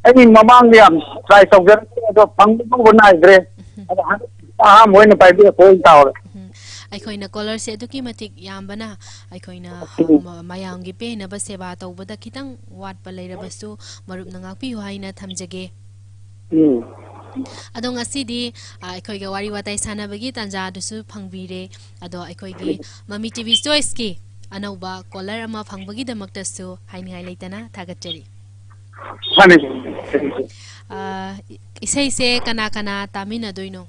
ai mamang yam try tawjar do phang bo nai dre moina pai bi ko taw ꯑꯩꯈꯣꯏꯅ ꯀꯣꯂꯔꯁꯦ ꯑꯗꯨꯛꯀꯤ ꯃꯇꯤꯛ ꯌꯥꯝꯕꯅ ꯑꯩꯈꯣꯏꯅ ꯃꯌꯥꯝꯒꯤ ꯄꯦꯅꯕ ꯁꯦꯕꯥ ꯇꯧꯕꯗ ꯈꯤꯇꯪ ꯋꯥꯠꯄ ꯂꯩꯔꯕꯁꯨ ꯃꯔꯨꯞꯅ ꯉꯥꯛꯄꯤꯌꯨ ꯍꯥꯏꯅ ꯊꯝꯖꯒꯦ ꯑꯗꯣ ꯉꯁꯤꯗꯤ ꯑꯩꯈꯣꯏꯒ ꯋꯥꯔꯤ ꯋꯥꯇꯥꯏ ꯁꯥꯟꯅꯕꯒꯤ ꯇꯥꯟꯖꯥꯗꯨꯁꯨ ꯐꯪꯕꯤꯔꯦ ꯑꯗꯣ ꯑꯩꯈꯣꯏꯒꯤ ꯃꯃꯤ ꯇꯤꯚꯤ ꯆꯣꯏꯁꯀꯤ ꯑꯅꯧꯕ ꯀꯣꯂꯔ ꯑꯃ ꯐꯪꯕꯒꯤꯗꯃꯛꯇꯁꯨ ꯍꯥꯏꯅꯤꯡꯉꯥꯏ ꯂꯩꯇꯅ ꯊꯥꯒꯠꯆꯔꯤ ꯃꯥꯅꯤ ꯏꯁꯩꯁꯦ ꯀꯅꯥ ꯀꯅꯥ ꯇꯥꯃꯤꯟꯅꯗꯣꯏꯅꯣ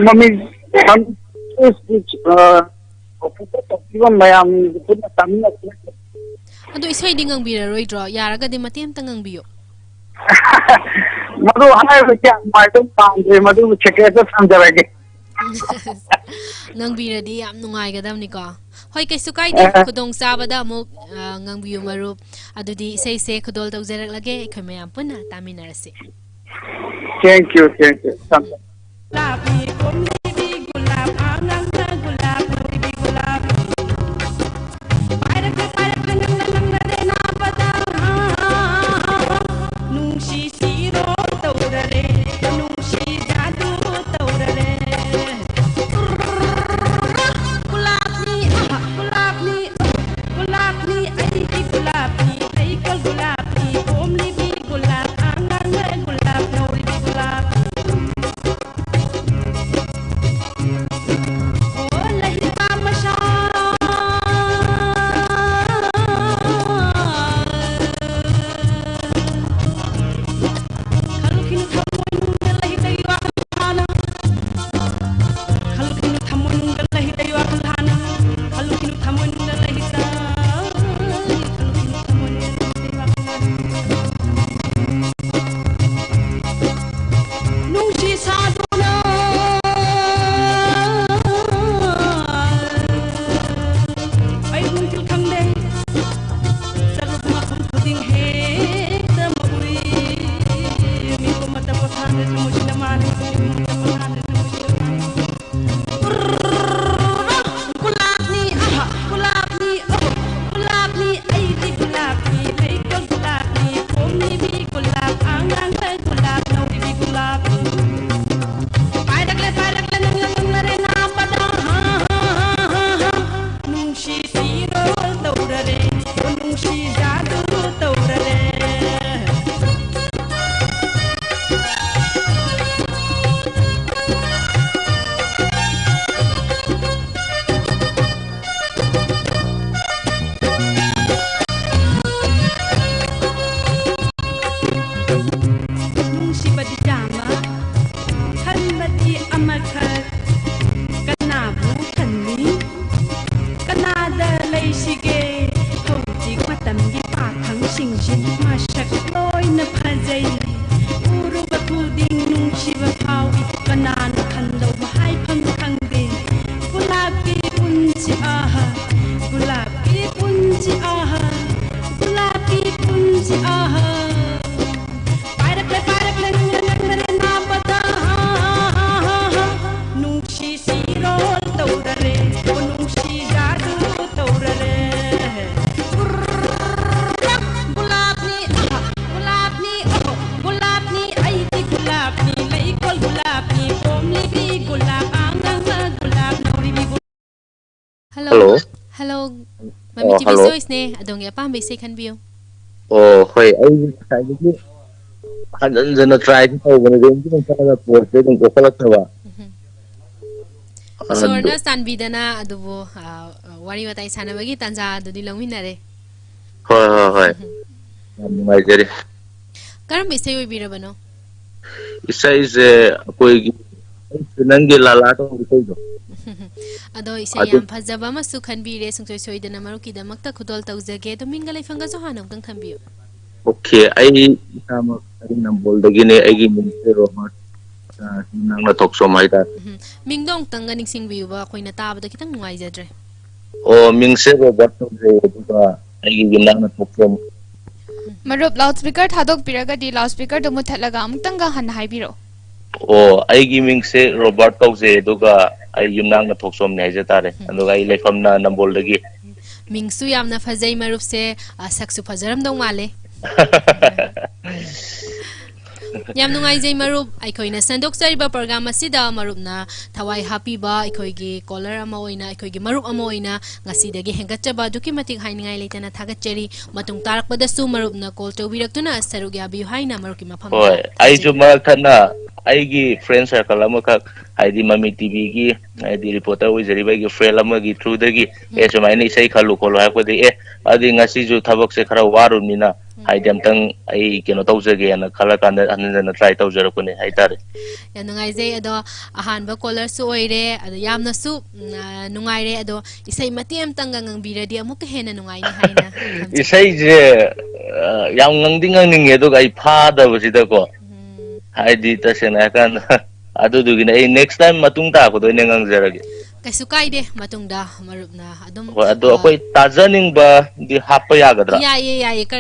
ꯃꯃꯤꯡ ꯃꯌꯥꯝ ꯄꯨꯟꯅ ꯇꯥꯃꯤꯟꯅꯁꯤ ꯑꯗꯣ ꯏꯁꯩꯗꯤ ꯉꯪꯕꯤꯔꯔꯣꯏꯗ꯭ꯔꯣ ꯌꯥꯔꯒꯗꯤ ꯃꯇꯦꯛ ꯑꯃꯇ ꯉꯪꯕꯤꯌꯣ ꯃꯗꯨ ꯍꯥꯏꯕꯁꯤ ꯌꯥꯝ ꯄꯥꯝꯗ꯭ꯔꯦ ꯃꯗꯨ ꯁꯦꯀ꯭ꯔꯦꯠꯇ ꯊꯝꯖꯔꯒꯦ ꯉꯪꯕꯤꯔꯗꯤ ꯌꯥꯝ ꯅꯨꯡꯉꯥꯏꯒꯗꯕꯅꯤꯀꯣ ꯍꯣꯏ ꯀꯩꯁꯨ ꯀꯥꯏꯗꯦ ꯈꯨꯗꯣꯡ ꯆꯥꯕꯗ ꯑꯃꯨꯛ ꯉꯪꯕꯤꯌꯨ ꯃꯔꯨꯞ ꯑꯗꯨꯗꯤ ꯏꯁꯩꯁꯦ ꯈꯨꯗꯣꯜ ꯇꯧꯖꯔꯛꯂꯒꯦ ꯑꯩꯈꯣꯏ ꯃꯌꯥꯝ ꯄꯨꯟꯅ ꯇꯥꯃꯤꯟꯅꯔꯁꯤ Thank you. Hello. Hello. Mami TV Sois ne adong ya pam basic kan bio. Oh, hoi ai sai ni hadan jana try ko bane den ni kana post den ko kala tawa. Sorna Stanbidana adubo wari watai sanabagi tanja adudi longminare. Hoi. Mai jere. Karam bisai oi birabano. Isai je koi nangi lala to bisai do. Ado isai yam phajaba ma su khanbire sungsoi soidana maruki damakta khudol taujage to minga leifanga jo hanam tang thambiyo. Okay, ai sama ai nambol dagine ai gi minister Robert nang na talk som haida. Mingdong tanga ningsing biu ba koina tabada kitang nungai jadre. Oh, minister Robert to je duka ai gi nang na talk som. Marup loudspeaker thadok piraga di loudspeaker do muthatlaga amtanga han haibiro. Oh, ai gi mingse Robert to je duka ai yumnang na talk som ne haija tare. Aduga ai leifam na nambol dagi. Mingsu yamna phajai marup se saksu phajaram dong male. Yam nungai jai marup aikoina sandok sariba program asida marupna thawai happy ba aikoigi caller ama oina aikoigi marup ama oina ngasidagi hengatchaba duki matik hainingai leitana thagacheri matung tarakpada su marupna call tawiraktuna sarugya bi haina maruki mafam Oi, ai ju marak thana ai gi friend circle ama ka aidi mami tv gi aidi reporter oi jari ba gi friend ama gi through dagi e sumai ni sai khalu kholo ha ko de e adi ngasi ju thabak se khara warun mina haidam tang ai keno tawjage na khala kanda anana try tawjarakune haitare ya nungai je ado ahan ba caller su oire ado yamna su nungai re ado isai matiem tanga ngang biradi amuk hena nungai ni haina isai je yang ngangding nginge do ai phada basida ko haidi tasena kan adu dugina ai next time matung ta ko do ne ngangjarage kaisu kaide matungda marupna adum ado akoi tajaning ba di hapa yagadra ya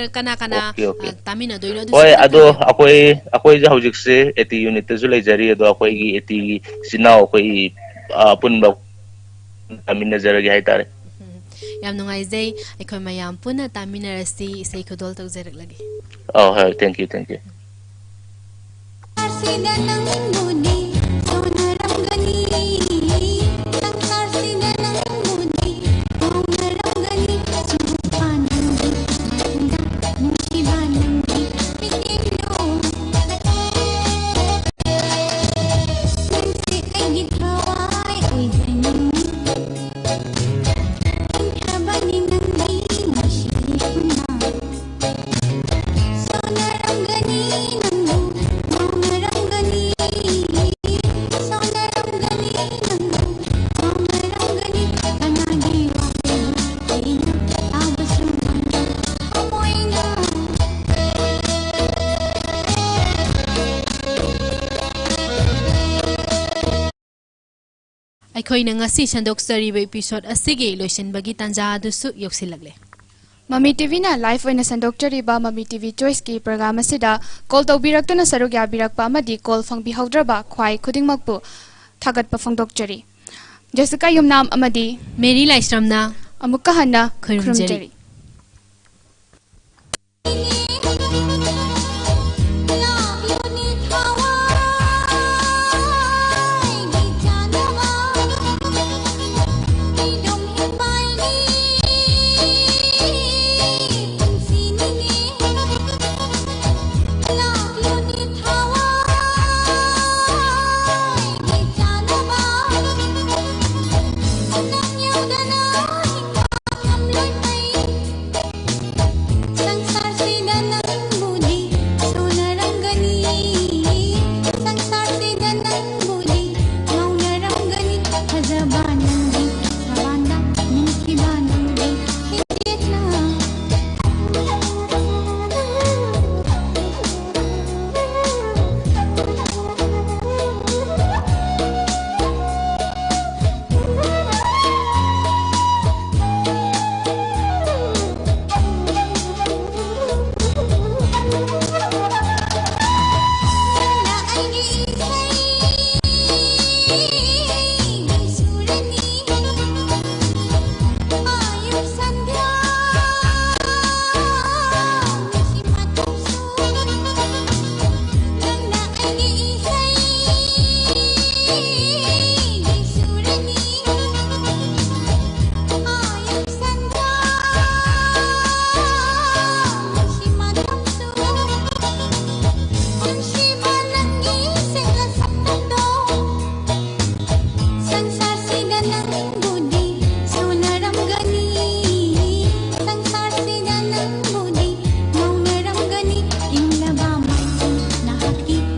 kana tamina doino oi ado akoi ja hojik se eti unit te zulai jari ado akoi gi eti sinao akoi punba tamina jaragi haitare yam nungai jai aikoi mayam puna tamina rasi sei khodol tok jarak lagi oh thank you ꯑꯩꯈꯣꯏꯅ ꯉꯁꯤ ꯁꯟꯗꯣꯛꯆꯔꯤꯕ episode ꯑꯁꯤꯒꯤ ꯂꯣꯏꯁꯤꯟꯕꯒꯤ ꯇꯥꯟꯖꯥ ꯑꯗꯨꯁꯨ ꯌꯧꯁꯤꯜꯂꯛꯂꯦ ꯃꯃꯤ ꯇꯤꯚꯤꯅ live ꯑꯣꯏꯅ ꯁꯟꯗꯣꯛꯆꯔꯤꯕ ꯃꯃꯤ TV ꯆꯣꯏꯁꯀꯤ programme ꯑꯁꯤꯗ call ꯇꯧꯕꯤꯔꯛꯇꯨꯅ ꯁꯔꯨꯛ ꯌꯥꯕꯤꯔꯛꯄ ꯑꯃꯗꯤ ꯀꯣꯜ ꯐꯪꯕꯤꯍꯧꯗ꯭ꯔꯕ ꯈ꯭ꯋꯥꯏ ꯈꯨꯗꯤꯡꯃꯛꯄꯨ ꯊꯥꯒꯠꯄ ꯐꯣꯡꯗꯣꯛꯆꯔꯤ ꯖꯦꯁꯤꯀꯥ ꯌꯨꯝꯅꯥꯝ ꯑꯃꯗꯤ ꯃꯦꯔꯤ ꯂꯥꯏꯁ꯭ꯔꯝꯅ ꯑꯃꯨꯛꯀ ꯍꯟꯅ ꯈꯨꯔꯨꯝꯖꯔꯤ